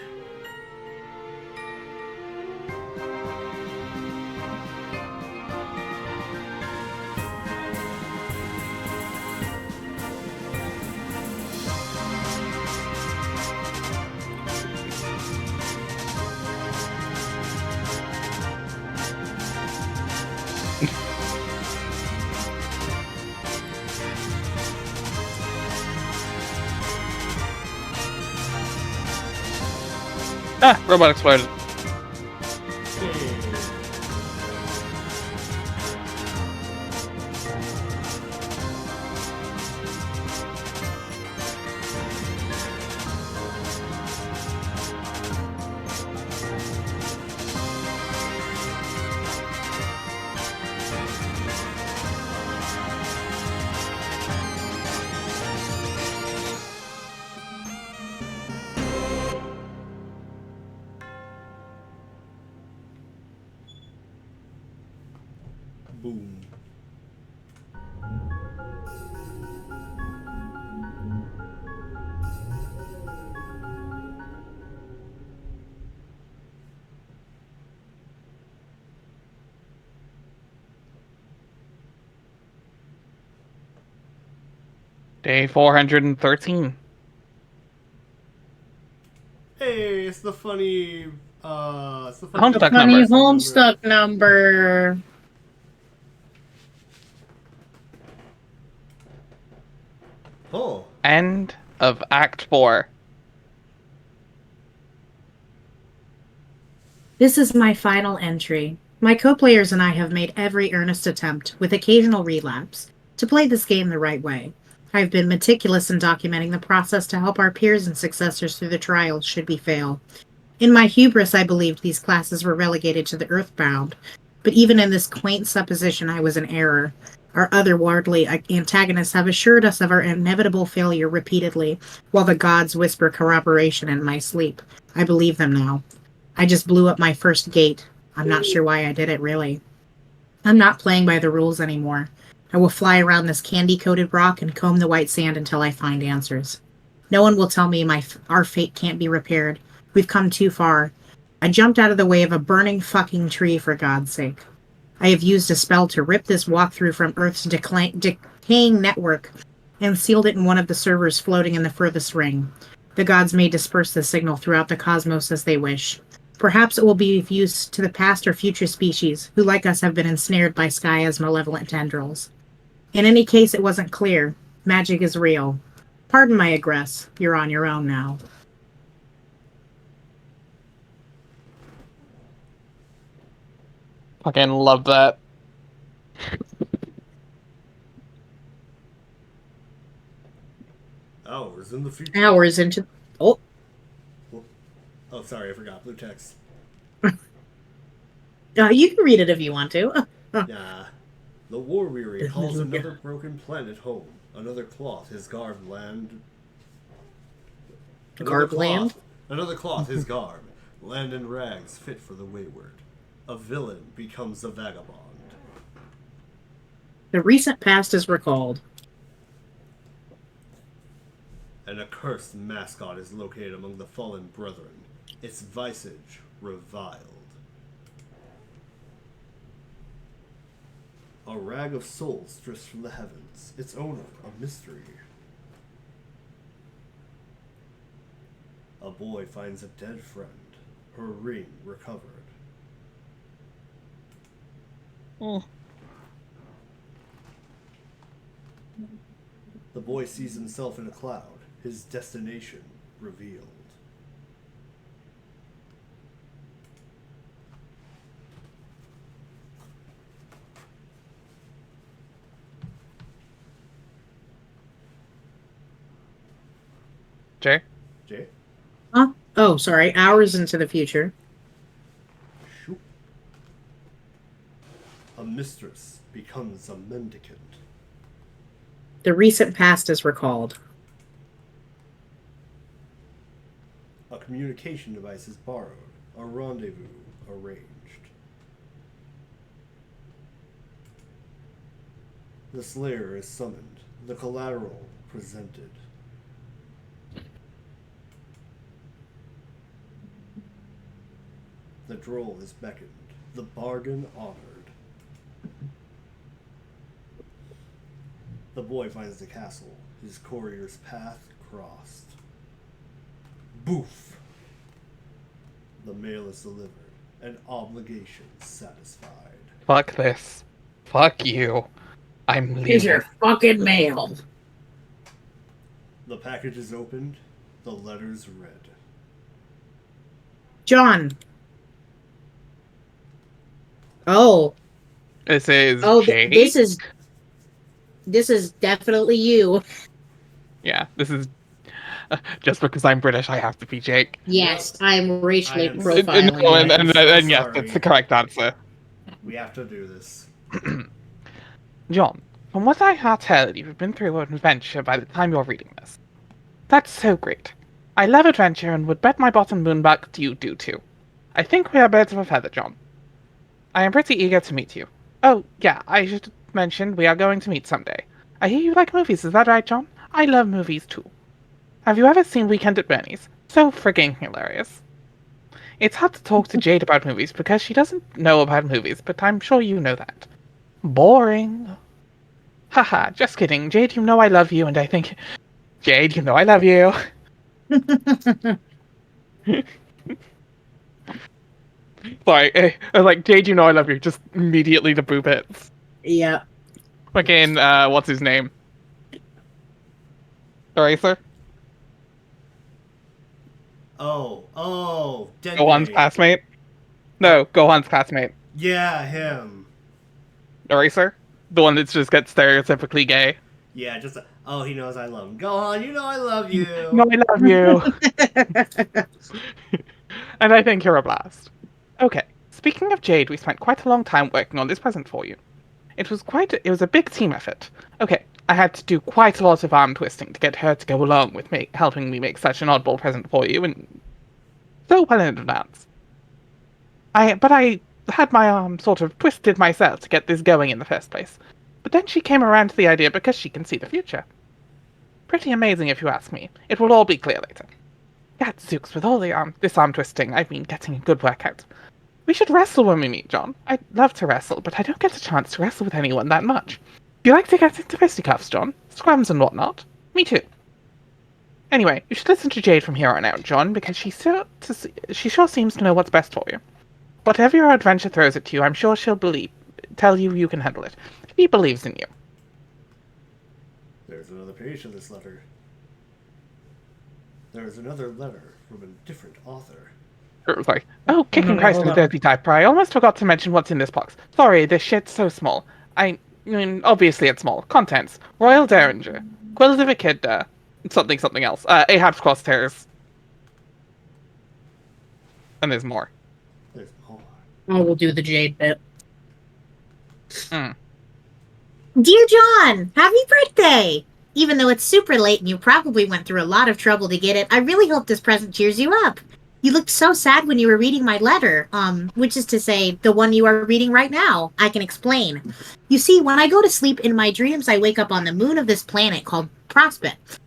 Ah, robot exploded. Boom. Day 413. Hey, it's the funny. It's the Homestuck The funny number. Homestuck number. Oh. End of Act 4. This is my final entry. My co-players and I have made every earnest attempt, with occasional relapse, to play this game the right way. I have been meticulous in documenting the process to help our peers and successors through the trials should we fail. In my hubris, I believed these classes were relegated to the earthbound, but even in this quaint supposition, I was in error. Our otherworldly antagonists have assured us of our inevitable failure repeatedly, while the gods whisper corroboration in my sleep. I believe them now. I just blew up my first gate. I'm not sure why I did it, really. I'm not playing by the rules anymore. I will fly around this candy-coated rock and comb the white sand until I find answers. No one will tell me our fate can't be repaired. We've come too far. I jumped out of the way of a burning fucking tree, for God's sake. I have used a spell to rip this walkthrough from Earth's decaying network and sealed it in one of the servers floating in the furthest ring. The gods may disperse the signal throughout the cosmos as they wish. Perhaps it will be of use to the past or future species who, like us, have been ensnared by Skaya's malevolent tendrils. In any case, it wasn't clear. Magic is real. Pardon my egress. You're on your own now. Fucking love that. Hours in the future. Hours into... Oh, Oh, sorry, I forgot. Blue text. you can read it if you want to. Nah. The war weary calls another broken planet home. Another cloth his garb land. Garb land? Another cloth his garb. Land in rags fit for the wayward. A villain becomes a vagabond. The recent past is recalled. An accursed mascot is located among the fallen brethren. Its visage reviled. A rag of souls drifts from the heavens, its owner a mystery. A boy finds a dead friend, her ring recovered. The boy sees himself in a cloud, his destination revealed. Jay? Jay? Huh? Oh, sorry. Hours into the future. Shoop. A mistress becomes a mendicant. The recent past is recalled. A communication device is borrowed, a rendezvous arranged. The slayer is summoned, the collateral presented. The droll is beckoned, the bargain honored. The boy finds the castle, his courier's path crossed. Boof! The mail is delivered, and obligation satisfied. Fuck this. Fuck you. I'm Here's leaving. your fucking mail. The package is opened, the letters read. John. Oh. This is Jay. This is definitely you. Yeah, this is... just because I'm British, I have to be Jake. Yes, I'm racially I am- profiling No, you. and so yes, sorry. that's the correct answer. We have to do this. John, from what I have heard, you've been through an adventure by the time you're reading this. That's so great. I love adventure and would bet my bottom moonbuck you do too. I think we are birds of a feather, John. I am pretty eager to meet you. Oh, yeah, I should mention we are going to meet someday. I hear you like movies, is that right, John? I love movies too. Have you ever seen Weekend at Bernie's? So frigging hilarious. It's hard to talk to Jade about movies because she doesn't know about movies, but I'm sure you know that. Boring. Haha, just kidding. Jade, you know I love you, and I think... Jade, you know I love you. Sorry, like, Jade, you know I love you. Just immediately the boo bits. Yeah. Again, what's his name? Eraser? Oh, dead Gohan's day. classmate? No, Gohan's classmate. Yeah, him. Eraser? The one that just gets stereotypically gay. Yeah, just he knows I love him. Go on, you know I love you. No, I love you. And I think you're a blast. Okay, speaking of Jade, we spent quite a long time working on this present for you. It was a big team effort. Okay, I had to do quite a lot of arm twisting to get her to go along with me, helping me make such an oddball present for you, and so well in advance. But I had my arm sort of twisted myself to get this going in the first place. But then she came around to the idea because she can see the future. Pretty amazing if you ask me. It will all be clear later. Gadzooks, with all this arm twisting, I've been getting a good workout. We should wrestle when we meet, John. I'd love to wrestle, but I don't get a chance to wrestle with anyone that much. Do you like to get into fisticuffs, John? scrums and whatnot. Me too. Anyway, you should listen to Jade from here on out, John, because she sure seems to know what's best for you. Whatever your adventure throws at you, I'm sure she'll tell you you can handle it. She believes in you. There's another page of this letter. There's another letter from a different author. It was like, oh, kicking no, Christ hold in the on. dirty diaper. I almost forgot to mention what's in this box. Sorry, this shit's so small. I mean, obviously it's small. Contents. Royal Derringer. Quills of Echidna. Something else. Ahab's crosshairs. And there's more. There's more. Oh, we'll do the Jade bit. Mm. Dear John, happy birthday! Even though it's super late and you probably went through a lot of trouble to get it, I really hope this present cheers you up. You looked so sad when you were reading my letter, which is to say, the one you are reading right now. I can explain. You see, when I go to sleep in my dreams, I wake up on the moon of this planet called Prospect.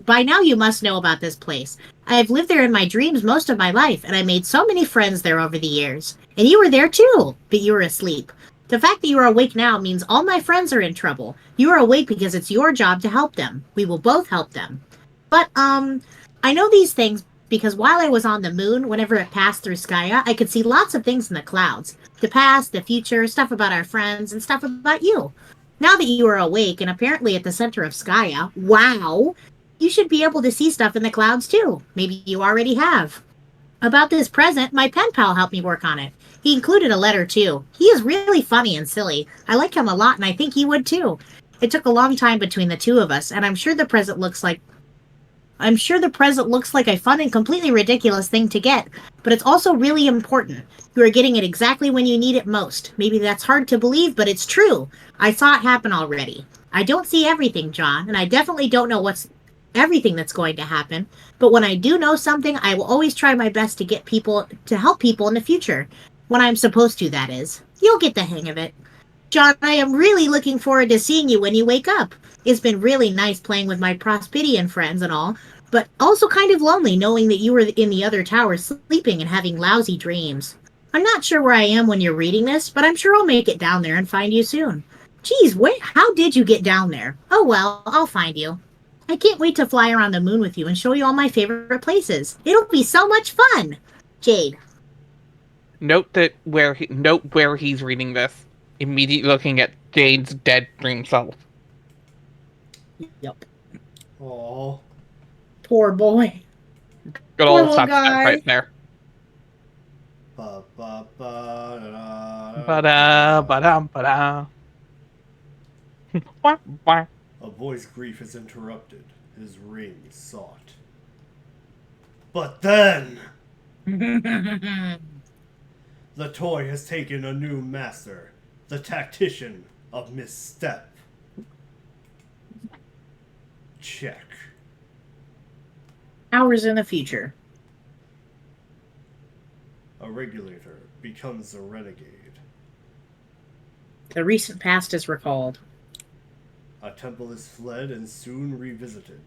By now you must know about this place. I have lived there in my dreams most of my life, and I made so many friends there over the years. And you were there too, but you were asleep. The fact that you are awake now means all my friends are in trouble. You are awake because it's your job to help them. We will both help them. But, I know these things because while I was on the moon, whenever it passed through Skya, I could see lots of things in the clouds. The past, the future, stuff about our friends, and stuff about you. Now that you are awake and apparently at the center of Skya, wow, you should be able to see stuff in the clouds too. Maybe you already have. About this present, my pen pal helped me work on it. He included a letter too. He is really funny and silly. I like him a lot and I think he would too. It took a long time between the two of us, and I'm sure the present looks like a fun and completely ridiculous thing to get, but it's also really important. You are getting it exactly when you need it most. Maybe that's hard to believe, but it's true. I saw it happen already. I don't see everything, John, and I definitely don't know what's everything that's going to happen, but when I do know something, I will always try my best to help people in the future. When I'm supposed to, that is. You'll get the hang of it. John, I am really looking forward to seeing you when you wake up. It's been really nice playing with my Prospidian friends and all, but also kind of lonely knowing that you were in the other tower sleeping and having lousy dreams. I'm not sure where I am when you're reading this, but I'm sure I'll make it down there and find you soon. Geez, how did you get down there? Oh well, I'll find you. I can't wait to fly around the moon with you and show you all my favorite places. It'll be so much fun. Jade. Note where he's reading this. Immediately looking at Jade's dead dream self. Yep. Aww. Poor boy. Good Poor old little slap guy. right there. Ba ba ba da Ba-da, ba-dum, ba-da. Wah, wah. A boy's grief is interrupted, his ring sought. But then, the toy has taken a new master, the tactician of misstep. Check. Hours in the future. A regulator becomes a renegade. The recent past is recalled. A temple is fled and soon revisited.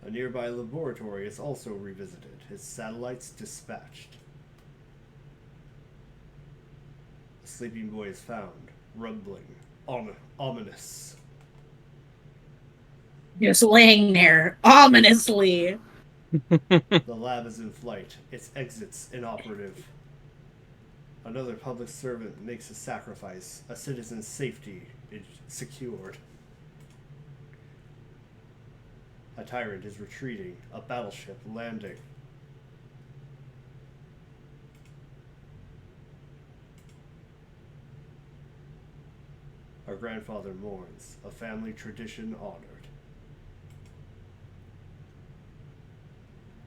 A nearby laboratory is also revisited, his satellites dispatched. A sleeping boy is found, rumbling, ominous. Just laying there, ominously. The lab is in flight, its exits inoperative. Another public servant makes a sacrifice, a citizen's safety is secured. A tyrant is retreating, a battleship landing. Our grandfather mourns, a family tradition honored.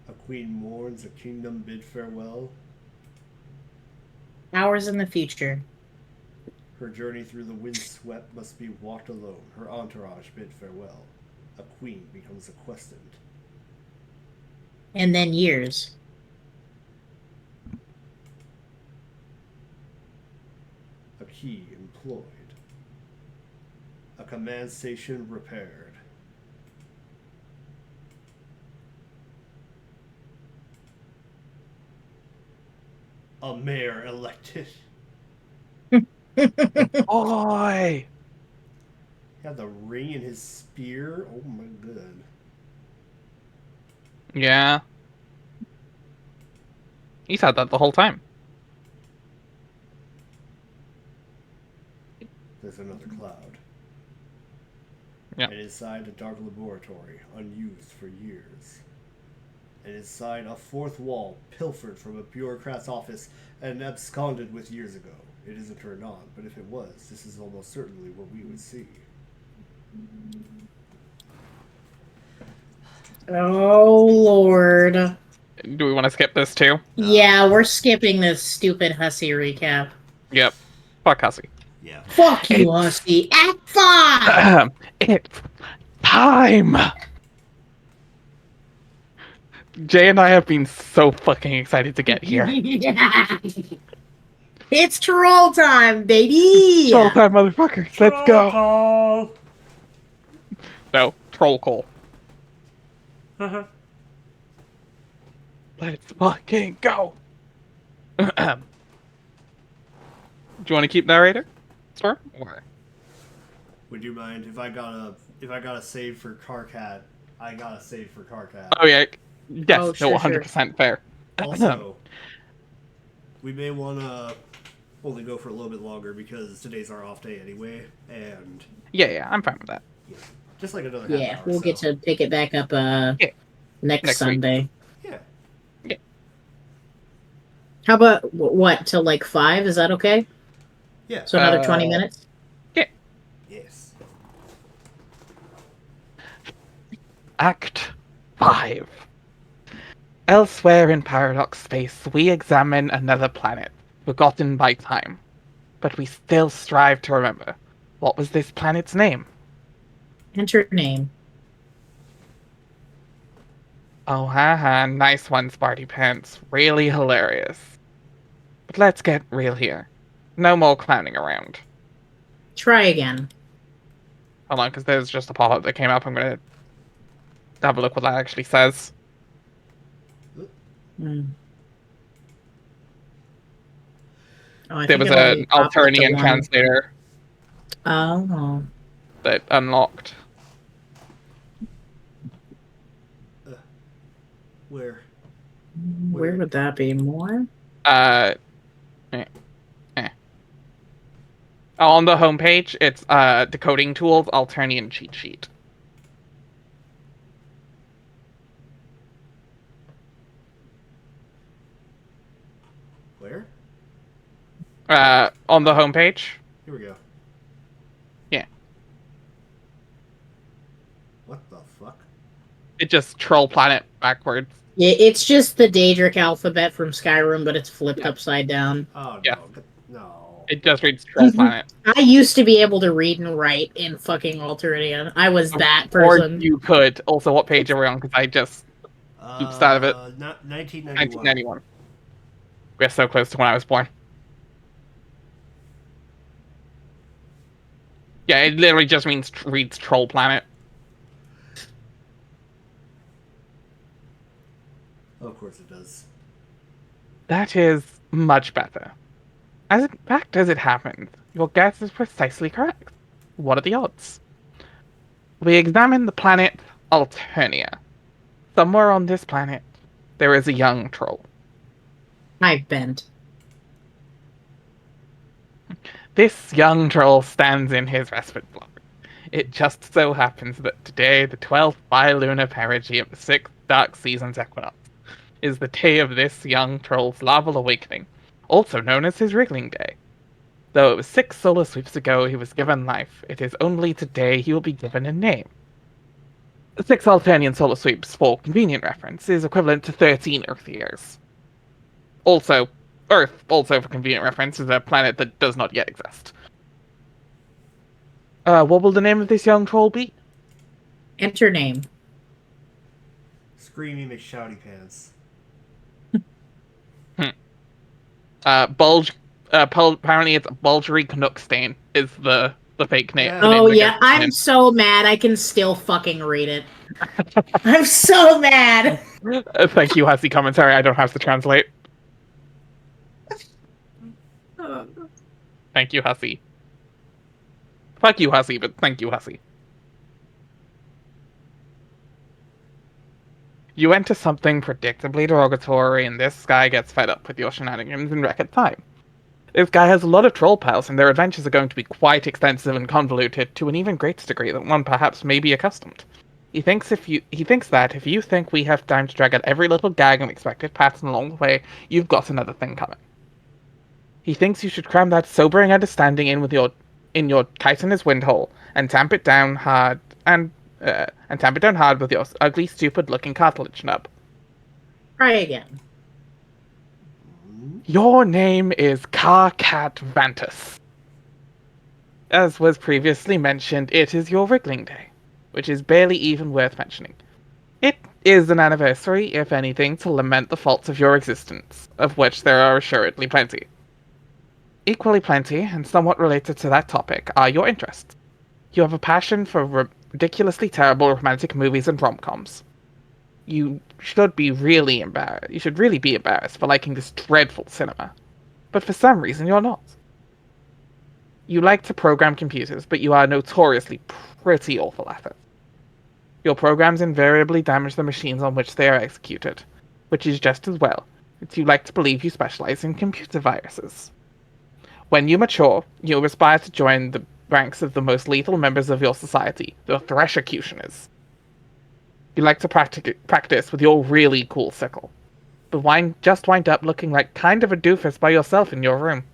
A queen mourns, a kingdom bid farewell. Hours in the future. Her journey through the windswept must be walked alone. Her entourage bid farewell. A queen becomes a questant. And then years. A key employed. A command station repaired. A mayor elected. Boy! Got the ring in his spear. Oh my god. Yeah. He's had that the whole time. There's another cloud. Yeah. And inside a dark laboratory, unused for years. And inside a fourth wall, pilfered from a bureaucrat's office and absconded with years ago. It isn't turned on, but if it was, this is almost certainly what we would see. Oh, Lord. Do we want to skip this too? Yeah, we're skipping this stupid hussy recap. Yep. Fuck Hussy. Yeah. Fuck you, hussy. Act 5! It's time! Jay and I have been so fucking excited to get here. It's troll time, baby! Troll time, motherfuckers. Let's go. Call. No, troll call. Uh-huh. Let's fucking go. Do you want to keep narrator? Storm? Or... Would you mind if I got a save for Carcat? I got a save for Carcat. Oh yeah. Yes, Oh, no, sure, 100% fair. Also, we may want to only go for a little bit longer because today's our off day anyway, and yeah, I'm fine with that. just like another half Yeah, hour. we'll get to pick it back up next Next week. Sunday. Yeah. How about, what, till like 5? Is that okay? Yeah. So another 20 minutes? Yes. Act 5. Elsewhere in Paradox Space, we examine another planet, forgotten by time. But we still strive to remember. What was this planet's name? Enter name. Oh, haha, nice one, Sparty Pants. Really hilarious. But let's get real here. No more clowning around. Try again. Hold on, because there's just a pop-up that came up. I'm going to have a look what that actually says. Hmm. Oh, I There think was it already an popped up to Alternian one. translator Oh. that unlocked. Where? Where would that be? More? On the homepage, it's decoding tools, Alternian cheat sheet. Where? On the homepage. Here we go. Yeah. What the fuck? It just troll planet backwards. Yeah, it's just the Daedric alphabet from Skyrim, but it's flipped upside down. Oh no. Yeah. No. It just reads troll planet. I used to be able to read and write in fucking Alternian. I was that Or person. you could. Also, what page are we on? Because I just oops out of it. 1991. 1991. We're so close to when I was born. Yeah, it literally just means reads troll planet. Of course it does. That is much better. In fact, as it happens, your guess is precisely correct. What are the odds? We examine the planet Alternia. Somewhere on this planet, there is a young troll. I've bent. This young troll stands in his respite block. It just so happens that today, the 12th bilunar perigee of the 6th dark season's equinox, is the day of this young troll's larval awakening, also known as his wriggling day. Though it was 6 solar sweeps ago he was given life, it is only today he will be given a name. 6 Alternian solar sweeps, for convenient reference, is equivalent to 13 Earth years. Also, Earth, also for convenient reference, is a planet that does not yet exist. What will the name of this young troll be? Enter name. Screamy McShouty Pants. Apparently it's Bulgery Canuckstain is the fake name. Yeah. the name Oh that yeah, gets I'm in. so mad I can still fucking read it. I'm so mad. Thank you, Hussy commentary. I don't have to translate. Thank you, Hussy. Fuck you, hussy, but thank you, hussy. You enter something predictably derogatory, and this guy gets fed up with your shenanigans in record time. This guy has a lot of troll pals, and their adventures are going to be quite extensive and convoluted to an even greater degree than one perhaps may be accustomed. He thinks that if you think we have time to drag out every little gag and expected pattern along the way, you've got another thing coming. He thinks you should cram that sobering understanding in your chitinous windhole and tamp it down hard with your ugly, stupid-looking cartilage nub. Try again. Your name is Carcat Vantus. As was previously mentioned, it is your wriggling day, which is barely even worth mentioning. It is an anniversary, if anything, to lament the faults of your existence, of which there are assuredly plenty. Equally plenty, and somewhat related to that topic, are your interests. You have a passion for ridiculously terrible romantic movies and rom-coms. You should really be embarrassed for liking this dreadful cinema. But for some reason you're not. You like to program computers, but you are notoriously pretty awful at it. Your programs invariably damage the machines on which they are executed, which is just as well, as you like to believe you specialize in computer viruses. When you mature, you aspire to join the ranks of the most lethal members of your society, the Threshercutioners. You like to practice with your really cool sickle, but just wind up looking like kind of a doofus by yourself in your room.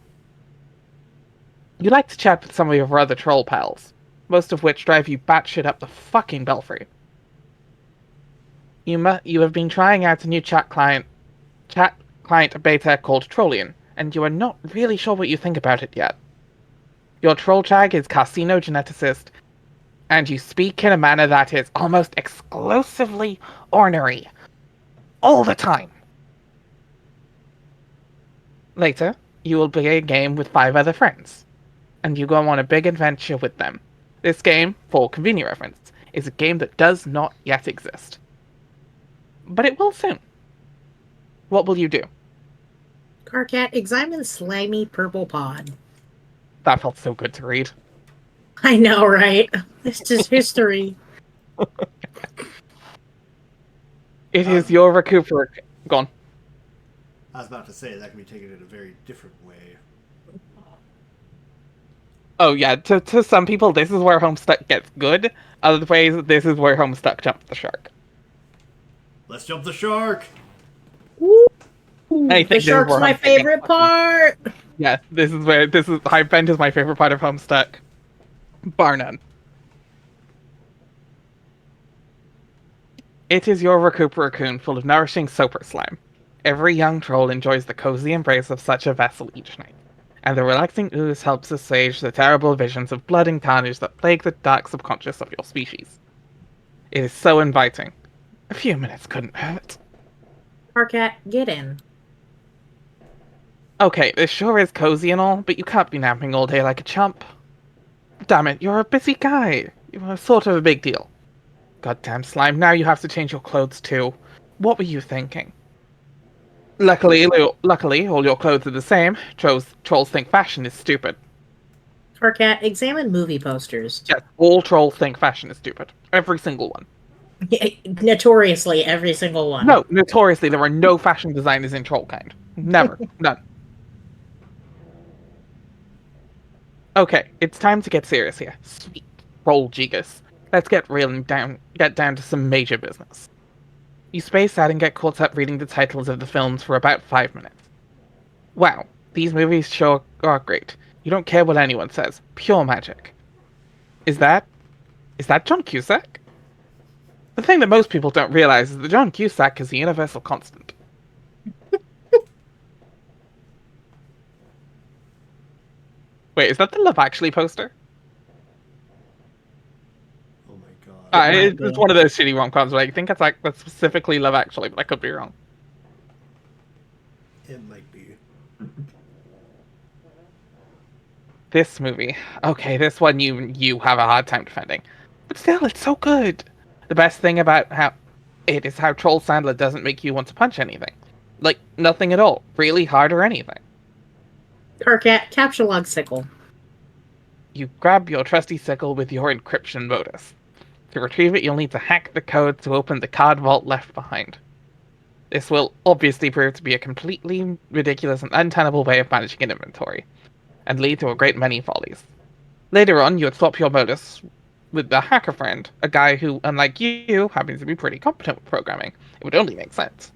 You like to chat with some of your other troll pals, most of which drive you batshit up the fucking belfry. You have been trying out a new chat client beta called Trollian, and you are not really sure what you think about it yet. Your troll tag is carcinogeneticist, and you speak in a manner that is almost exclusively ornery. All the time. Later, you will play a game with 5 other friends, and you go on a big adventure with them. This game, for convenient reference, is a game that does not yet exist. But it will soon. What will you do? Carcat, examine slimy purple pod. That felt so good to read. I know, right? This is history. It is your recuperate. Gone. I was about to say that can be taken in a very different way. Oh yeah, to some people this is where Homestuck gets good. Other ways, this is where Homestuck jumps the shark. Let's jump the shark! Ooh, I think the this is shark's where my Homestuck gets favorite fucking- part. Yeah, High Bend is my favorite part of Homestuck. Bar none. It is your recuperaccoon full of nourishing soper slime. Every young troll enjoys the cozy embrace of such a vessel each night, and the relaxing ooze helps assuage the terrible visions of blood and carnage that plague the dark subconscious of your species. It is so inviting. A few minutes couldn't hurt. Carcat, get in. Okay, this sure is cozy and all, but you can't be napping all day like a chump. Damn it, you're a busy guy. You're sort of a big deal. Goddamn slime, now you have to change your clothes too. What were you thinking? Luckily, all your clothes are the same. Trolls think fashion is stupid. Carcat, examine movie posters. Yes, all trolls think fashion is stupid. Every single one. Notoriously, every single one. No, notoriously, there are no fashion designers in Trollkind. Never. None. Okay, it's time to get serious here. Sweet Troll Gigas. Let's get down to some major business. You space out and get caught up reading the titles of the films for about 5 minutes. Wow, these movies sure are great. You don't care what anyone says. Pure magic. Is that John Cusack? The thing that most people don't realize is that John Cusack is the universal constant. Wait, is that the Love Actually poster? Oh my god. It's one of those shitty rom-coms where I think that's specifically Love Actually, but I could be wrong. It might be. This movie. Okay, this one you have a hard time defending. But still, it's so good. The best thing about how Troll Sandler doesn't make you want to punch anything. Like, nothing at all. Really hard or anything. Carcat, capture log sickle. You grab your trusty sickle with your encryption modus. To retrieve it, you'll need to hack the code to open the card vault left behind. This will obviously prove to be a completely ridiculous and untenable way of managing an inventory, and lead to a great many follies. Later on, you would swap your modus with a hacker friend, a guy who, unlike you, happens to be pretty competent with programming. It would only make sense.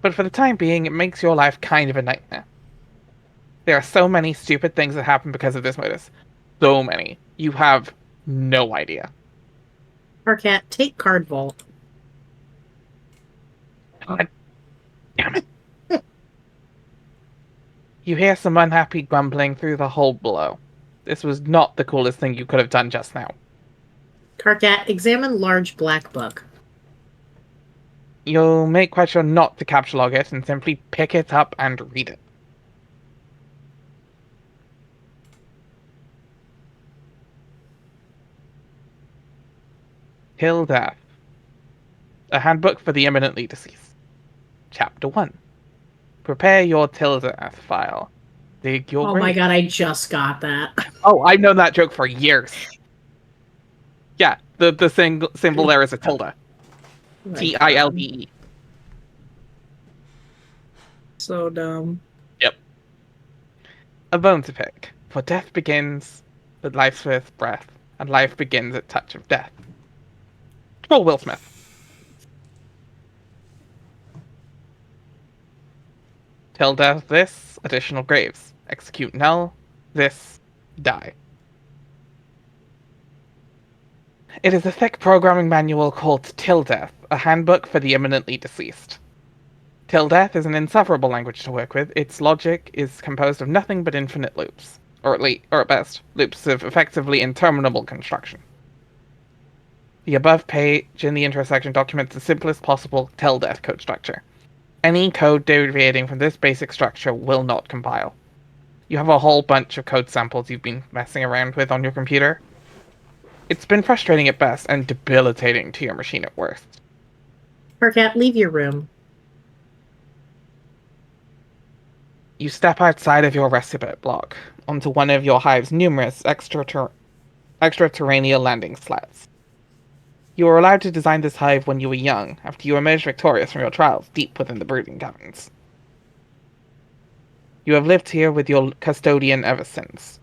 But for the time being, it makes your life kind of a nightmare. There are so many stupid things that happen because of this modus. So many. You have no idea. Carcat, take card vault. God damn it. You hear some unhappy grumbling through the hole below. This was not the coolest thing you could have done just now. Carcat, examine large black book. You'll make quite sure not to capture log it and simply pick it up and read it. Till Death. A handbook for the imminently deceased. Chapter 1. Prepare your till death file. Dig your Oh grave. my god, I just got that. Oh, I've known that joke for years. Yeah, the symbol there is a tilde. Tilde. So dumb. Yep. A bone to pick. For death begins with life's first breath, and life begins at touch of death. Oh, Will Smith. Till death this, additional graves. Execute null, this, die. It is a thick programming manual called Till Death, a handbook for the imminently deceased. Till Death is an insufferable language to work with. Its logic is composed of nothing but infinite loops, or at best, loops of effectively interminable construction. The above page in the intro section documents the simplest possible Till Death code structure. Any code deviating from this basic structure will not compile. You have a whole bunch of code samples you've been messing around with on your computer. It's been frustrating at best and debilitating to your machine at worst. Carcat, leave your room. You step outside of your respite block, onto one of your hive's numerous extraterrestrial landing slats. You were allowed to design this hive when you were young, after you emerged victorious from your trials deep within the brooding caverns. You have lived here with your custodian ever since.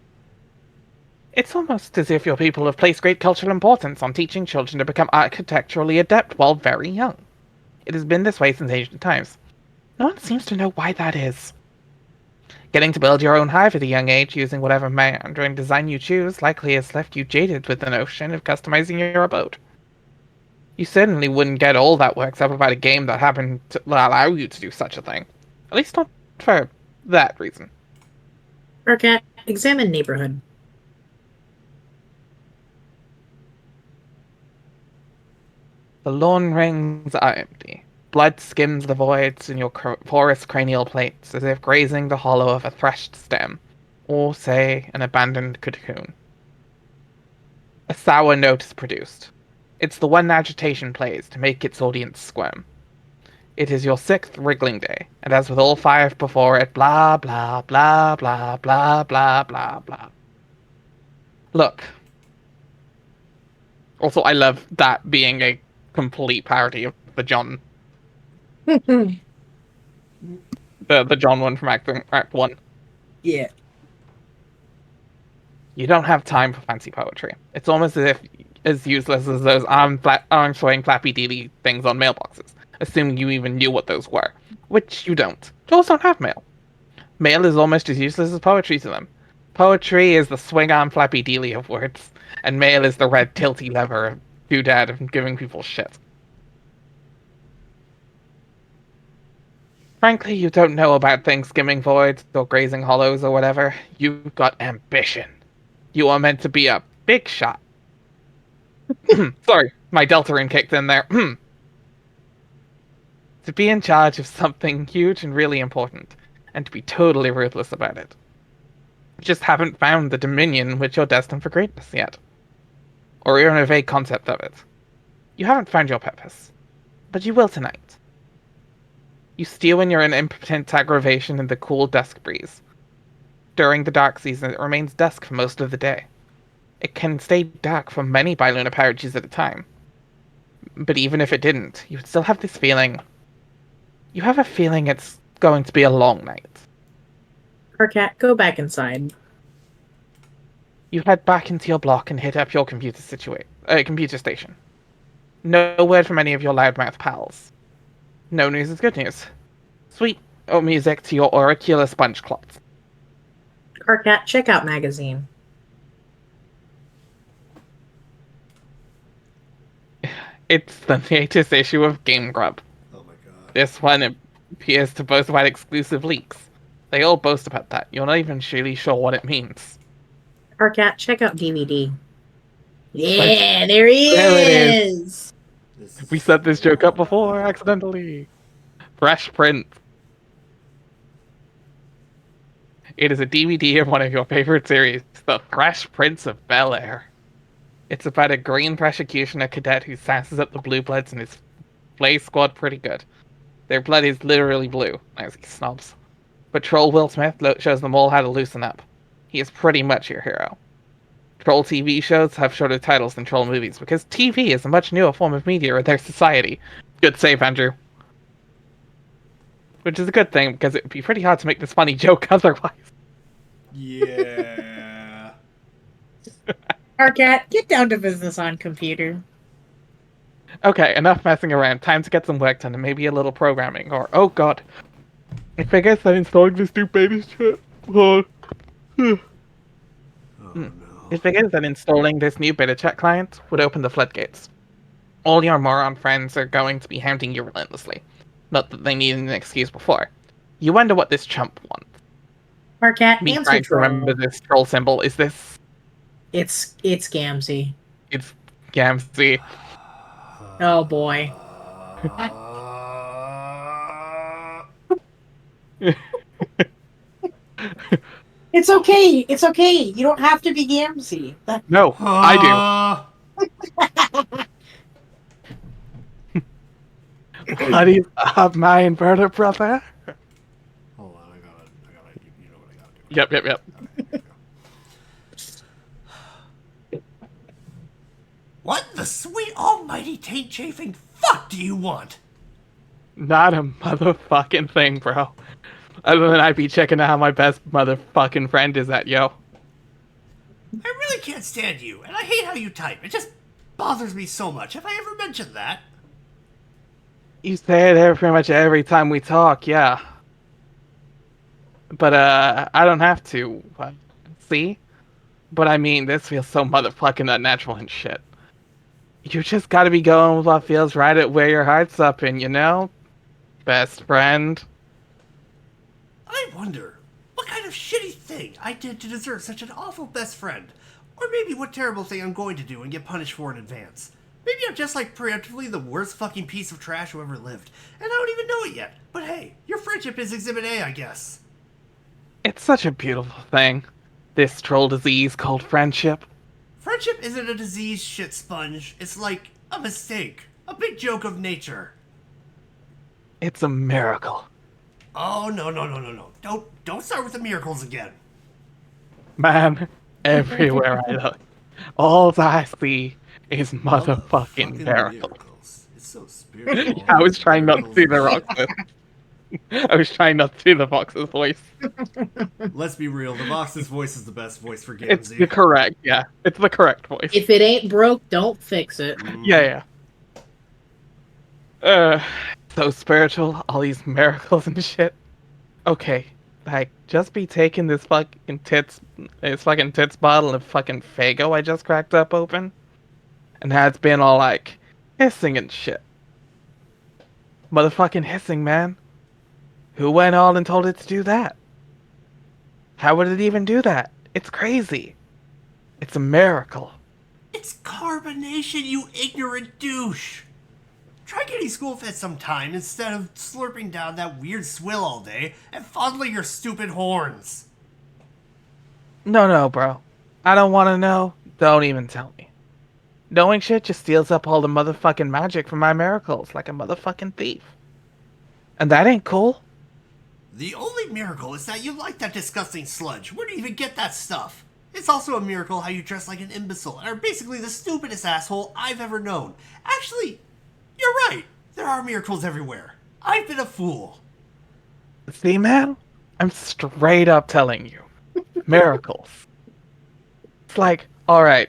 It's almost as if your people have placed great cultural importance on teaching children to become architecturally adept while very young. It has been this way since ancient times. No one seems to know why that is. Getting to build your own hive at a young age using whatever Mandarin design you choose likely has left you jaded with the notion of customizing your abode. You certainly wouldn't get all that works up about a game that happened to allow you to do such a thing. At least not for that reason. Carcat, examine neighborhood. The lawn rings are empty. Blood skims the voids in your porous cranial plates as if grazing the hollow of a threshed stem, or, say, an abandoned cocoon. A sour note is produced. It's the one agitation plays to make its audience squirm. It is your 6th wriggling day, and as with all 5 before it, blah blah blah blah blah blah blah blah. Look. Also, I love that being a complete parody of the John. the John one from Act 1. Yeah. You don't have time for fancy poetry. It's almost as useless as those arm-swaying flappy-deely things on mailboxes, assuming you even knew what those were. Which you don't. Trolls don't have mail. Mail is almost as useless as poetry to them. Poetry is the swing-arm flappy-deely of words, and mail is the red tilty lever of doodad of giving people shit. Frankly, you don't know about things skimming voids or grazing hollows or whatever. You've got ambition. You are meant to be a big shot. Sorry, my Deltarune kicked in there. To be in charge of something huge and really important, and to be totally ruthless about it. You just haven't found the dominion in which you're destined for greatness yet. Or even a vague concept of it. You haven't found your purpose. But you will tonight. You stew in your impotent aggravation in the cool dusk breeze. during the dark season, it remains dusk for most of the day. It can stay dark for many bilunar parages at a time. But even if it didn't, you would still have this feeling. You have a feeling it's going to be a long night. Carcat, go back inside. You head back into your block and hit up your computer station. No word from any of your loudmouth pals. No news is good news. Sweet music to your auricular sponge clots. Carcat, check out magazine. It's the latest issue of Game Grub. Oh my god. This one appears to boast about exclusive leaks. They all boast about that. You're not even really sure what it means. Carcat, check out DVD. Yeah, there he There it is. We set this joke up before, accidentally. Fresh Prince. It is a DVD of one of your favorite series, The Fresh Prince of Bel-Air. It's about a green prosecutioner cadet who sasses up the blue bloods and his play squad pretty good. Their blood is literally blue, as he snobs. But Troll Will Smith shows them all how to loosen up. He is pretty much your hero. Troll TV shows have shorter titles than Troll movies, because TV is a much newer form of media in their society. Good save, Andrew. Which is a good thing, because it would be pretty hard to make this funny joke otherwise. Yeah. Carcat, get down to business on computer. Okay, enough messing around. Time to get some work done and maybe a little programming, or, oh god. I figure that installing this new beta shit. Oh no. It figures that installing this new beta chat client would open the floodgates. All your moron friends are going to be hounding you relentlessly. Not that they needed an excuse before. You wonder what this chump wants. Carcat, Me answer trying to troll. remember this troll symbol. Is this... It's Gamzee. It's Gamzee. Oh boy. It's okay. It's okay. You don't have to be Gamzee. No, I do. What is up, my inverter brother? Hold on, I gotta, you know what I gotta do. Yep. What the sweet almighty taint chafing fuck do you want? Not a motherfucking thing, bro. Other than I'd be checking out how my best motherfucking friend is at, yo. I really can't stand you, and I hate how you type. It just bothers me so much. Have I ever mentioned that? You say it pretty much every time we talk, yeah. But, I don't have to. See? But I mean, this feels so motherfucking unnatural and shit. You just gotta be going with what feels right at where your heart's up in, you know? Best friend. I wonder, what kind of shitty thing I did to deserve such an awful best friend? Or maybe what terrible thing I'm going to do and get punished for in advance. Maybe I'm just like preemptively the worst fucking piece of trash who ever lived, and I don't even know it yet. But hey, your friendship is Exhibit A, I guess. It's such a beautiful thing. This troll disease called friendship. Friendship isn't a disease, shit sponge. It's like a mistake. A big joke of nature. It's a miracle. Oh, no. Don't start with the miracles again. Man, everywhere I look, all I see is motherfucking miracles. It's so spiritual. I was trying not to do the Roxas. I was trying not to do the Vox's voice. Let's be real, the Vox's voice is the best voice for Gamzee. It's the correct, yeah. It's the correct voice. If it ain't broke, don't fix it. Yeah. So spiritual, all these miracles and shit. Okay, like, just be taking this fucking tits bottle of fucking Fago I just cracked up open, and now it's been all like, hissing and shit. Motherfucking hissing, man. Who went on and told it to do that? How would it even do that? It's crazy. It's a miracle. It's carbonation, you ignorant douche. Try getting school fed sometime instead of slurping down that weird swill all day and fondling your stupid horns. No, bro. I don't want to know. Don't even tell me. Knowing shit just steals up all the motherfucking magic from my miracles like a motherfucking thief. And that ain't cool. The only miracle is that you like that disgusting sludge. Where do you even get that stuff? It's also a miracle how you dress like an imbecile and are basically the stupidest asshole I've ever known. Actually, you're right. There are miracles everywhere. I've been a fool. See, man? I'm straight up telling you. Miracles. It's like, alright,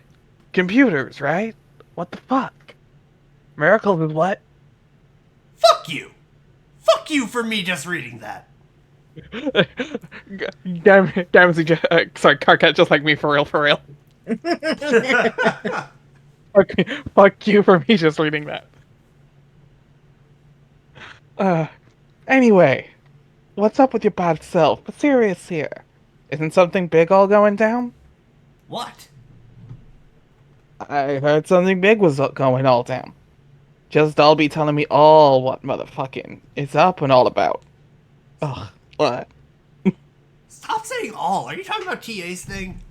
computers, right? What the fuck? Miracles is what? Fuck you! Fuck you for me just reading that. Sorry, Carcat, just like me, for real, for real. Fuck you for me just reading that. Anyway, what's up with your bad self? But serious here. Isn't something big all going down? What? I heard something big was going all down. Just all be telling me all what motherfucking is up and all about. Ugh, what? Stop saying all. Are you talking about TA's thing?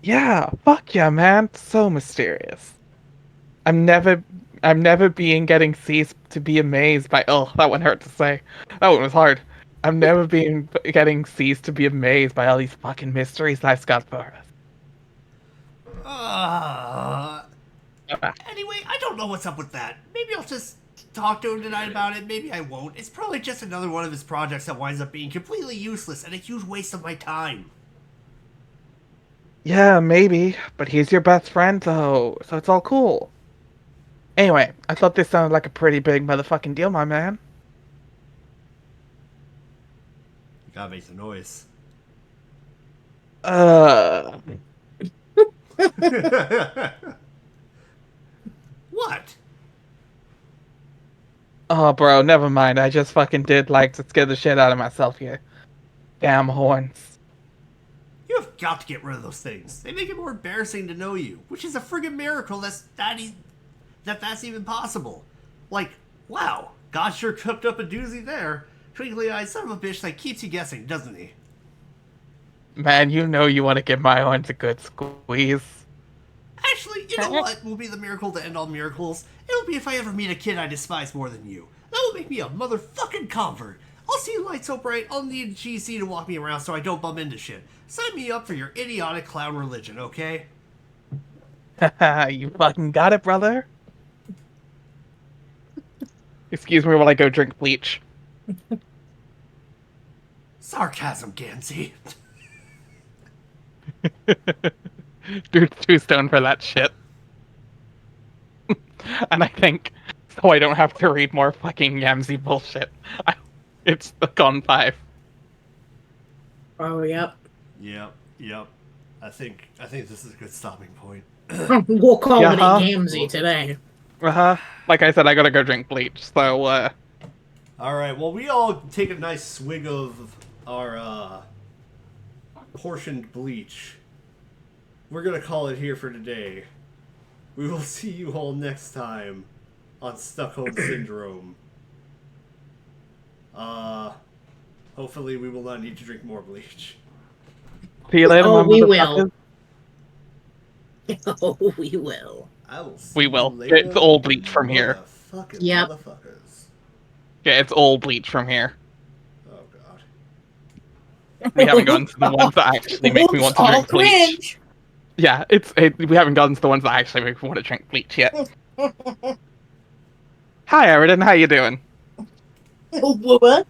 Yeah, fuck yeah, man. So mysterious. I'm never being getting ceased to be amazed by. Oh, that one hurt to say. That one was hard. I'm never being getting ceased to be amazed by all these fucking mysteries life's got for us. Anyway, I don't know what's up with that. Maybe I'll just talk to him tonight about it. Maybe I won't. It's probably just another one of his projects that winds up being completely useless and a huge waste of my time. Yeah, maybe, but he's your best friend, though, so it's all cool. Anyway, I thought this sounded like a pretty big motherfucking deal, my man. You gotta make the noise. What? Oh, bro, never mind. I just fucking did like to scare the shit out of myself here. Damn horns. You have got to get rid of those things. They make it more embarrassing to know you, which is a friggin' miracle that's even possible. Like, wow, God sure cooked up a doozy there. Twinkly-eyed son of a bitch that keeps you guessing, doesn't he? Man, you know you want to give my horns a good squeeze. Actually, you know what will be the miracle to end all miracles? It'll be if I ever meet a kid I despise more than you. That will make me a motherfucking convert. I'll see you light so bright, I'll need a GC to walk me around so I don't bump into shit. Sign me up for your idiotic clown religion, okay? You fucking got it, brother. Excuse me while I go drink bleach. Sarcasm, Gansey. Dude's too stoned for that shit. And I think, so I don't have to read more fucking Yamsy bullshit. It's the Con 5. Oh, yep. Yep. I think this is a good stopping point. We'll call it a Yeah. Gamsey today. Like I said, I gotta go drink bleach, so, Alright, well, we all take a nice swig of our, portioned bleach. We're gonna call it here for today. We will see you all next time on Stuckhome Syndrome. Hopefully we will not need to drink more bleach. see you later, Oh, my we motherfuckers. will. Oh, we will. I will see We you will. later, It's all bleach from here. motherfucking Yep. motherfuckers. Yeah, it's all bleach from here. Oh, God. We haven't gotten to the ones that actually make me want to drink bleach. Yeah, we haven't gotten to the ones that actually make me want to drink bleach yet. Hi, Eridan, how you doing? What?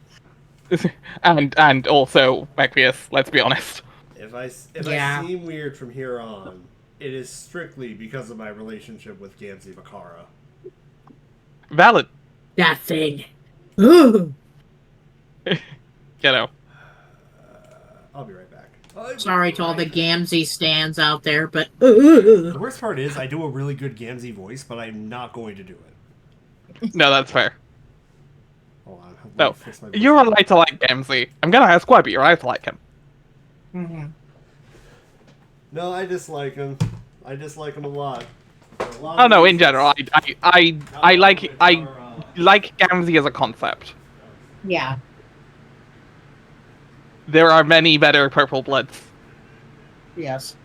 And also, Mecbius, let's be honest. If I Yeah. seem weird from here on, it is strictly because of my relationship with Gamzee Vakara. Valid. That thing. Ooh. You know. I'll be right back. Sorry to all the Gamzee stands out there, but The worst part is I do a really good Gamzee voice, but I'm not going to do it. No, that's fair. Hold on. let me No, fix my voice. you're allowed to like Gamzee. I'm gonna ask why, but you're allowed to like him. No, I dislike him. I dislike him a lot. Oh no, in general, I like Gamzee as a concept. yeah. There are many better Purple Bloods, Yes.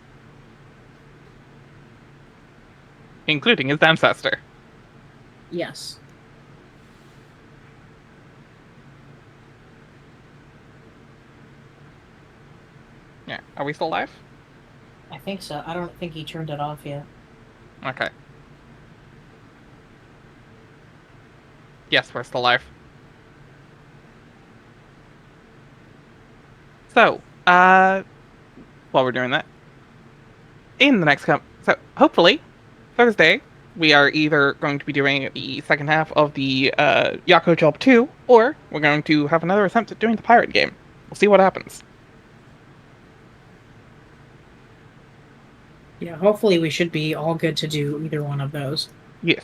including his ancestor. Yes. Are we still live? I think so. I don't think he turned it off yet. Okay. Yes, we're still live. So, while we're doing that, in the next so hopefully, Thursday, we are either going to be doing the second half of the Yako Job 2, or we're going to have another attempt at doing the pirate game. We'll see what happens. Yeah, hopefully we should be all good to do either one of those. Yes.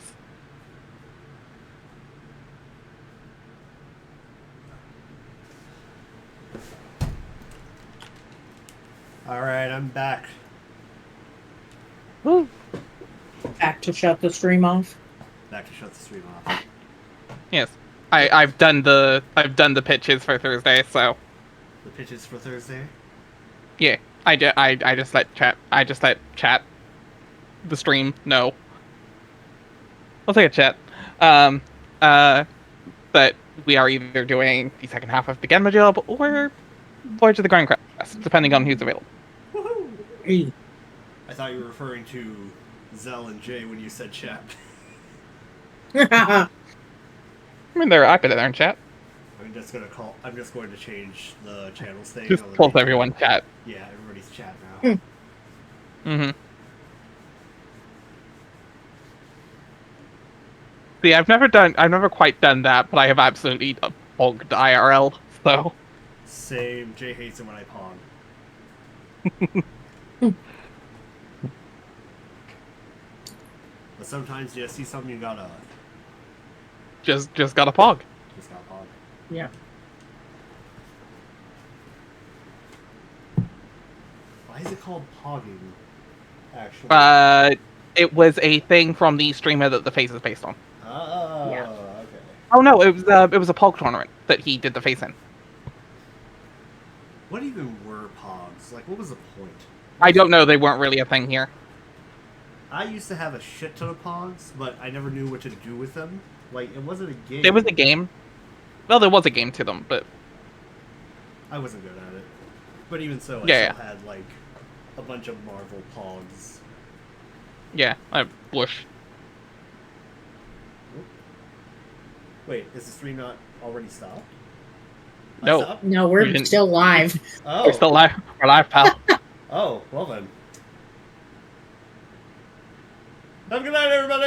Alright, I'm back. Woo. Back to shut the stream off. Back to shut the stream off. Yes. I've done the pitches for Thursday, so The pitches for Thursday? yeah. I just let chat the stream know. I'll take a chat. But we are either doing the second half of the Genma job or Voyage of the Grand Crest, depending on who's available. Woohoo! Hey. I thought you were referring to Zell and Jay when you said chat. I mean, I put it there in chat. I'm just going to change the channels thing. Just on the pulls main everyone channel. chat. Yeah, everybody's chat now. Mm-hmm. See, I've never quite done that, but I have absolutely bogged IRL, so. Same. Jay hates it when I pong. But sometimes you see something you gotta Just got a pog. just gotta pong. Yeah. Why is it called pogging? Actually. It was a thing from the streamer that the face is based on. Oh, Yeah. okay. Oh no, it was a pog tournament that he did the face in. What even were pogs? Like, what was the point? I don't know, they weren't really a thing here. I used to have a shit ton of pogs, but I never knew what to do with them. Like, it wasn't a game. There was a game. Well, there was a game to them, but I wasn't good at it. But even so, I Yeah, still had, like, a bunch of Marvel pogs. yeah, Bush. Wait, is the stream not already stopped? No. Stopped? No, You we're didn't- still live. Oh. We're still live. We're live, pal. Oh, well then. Have a good night, everybody!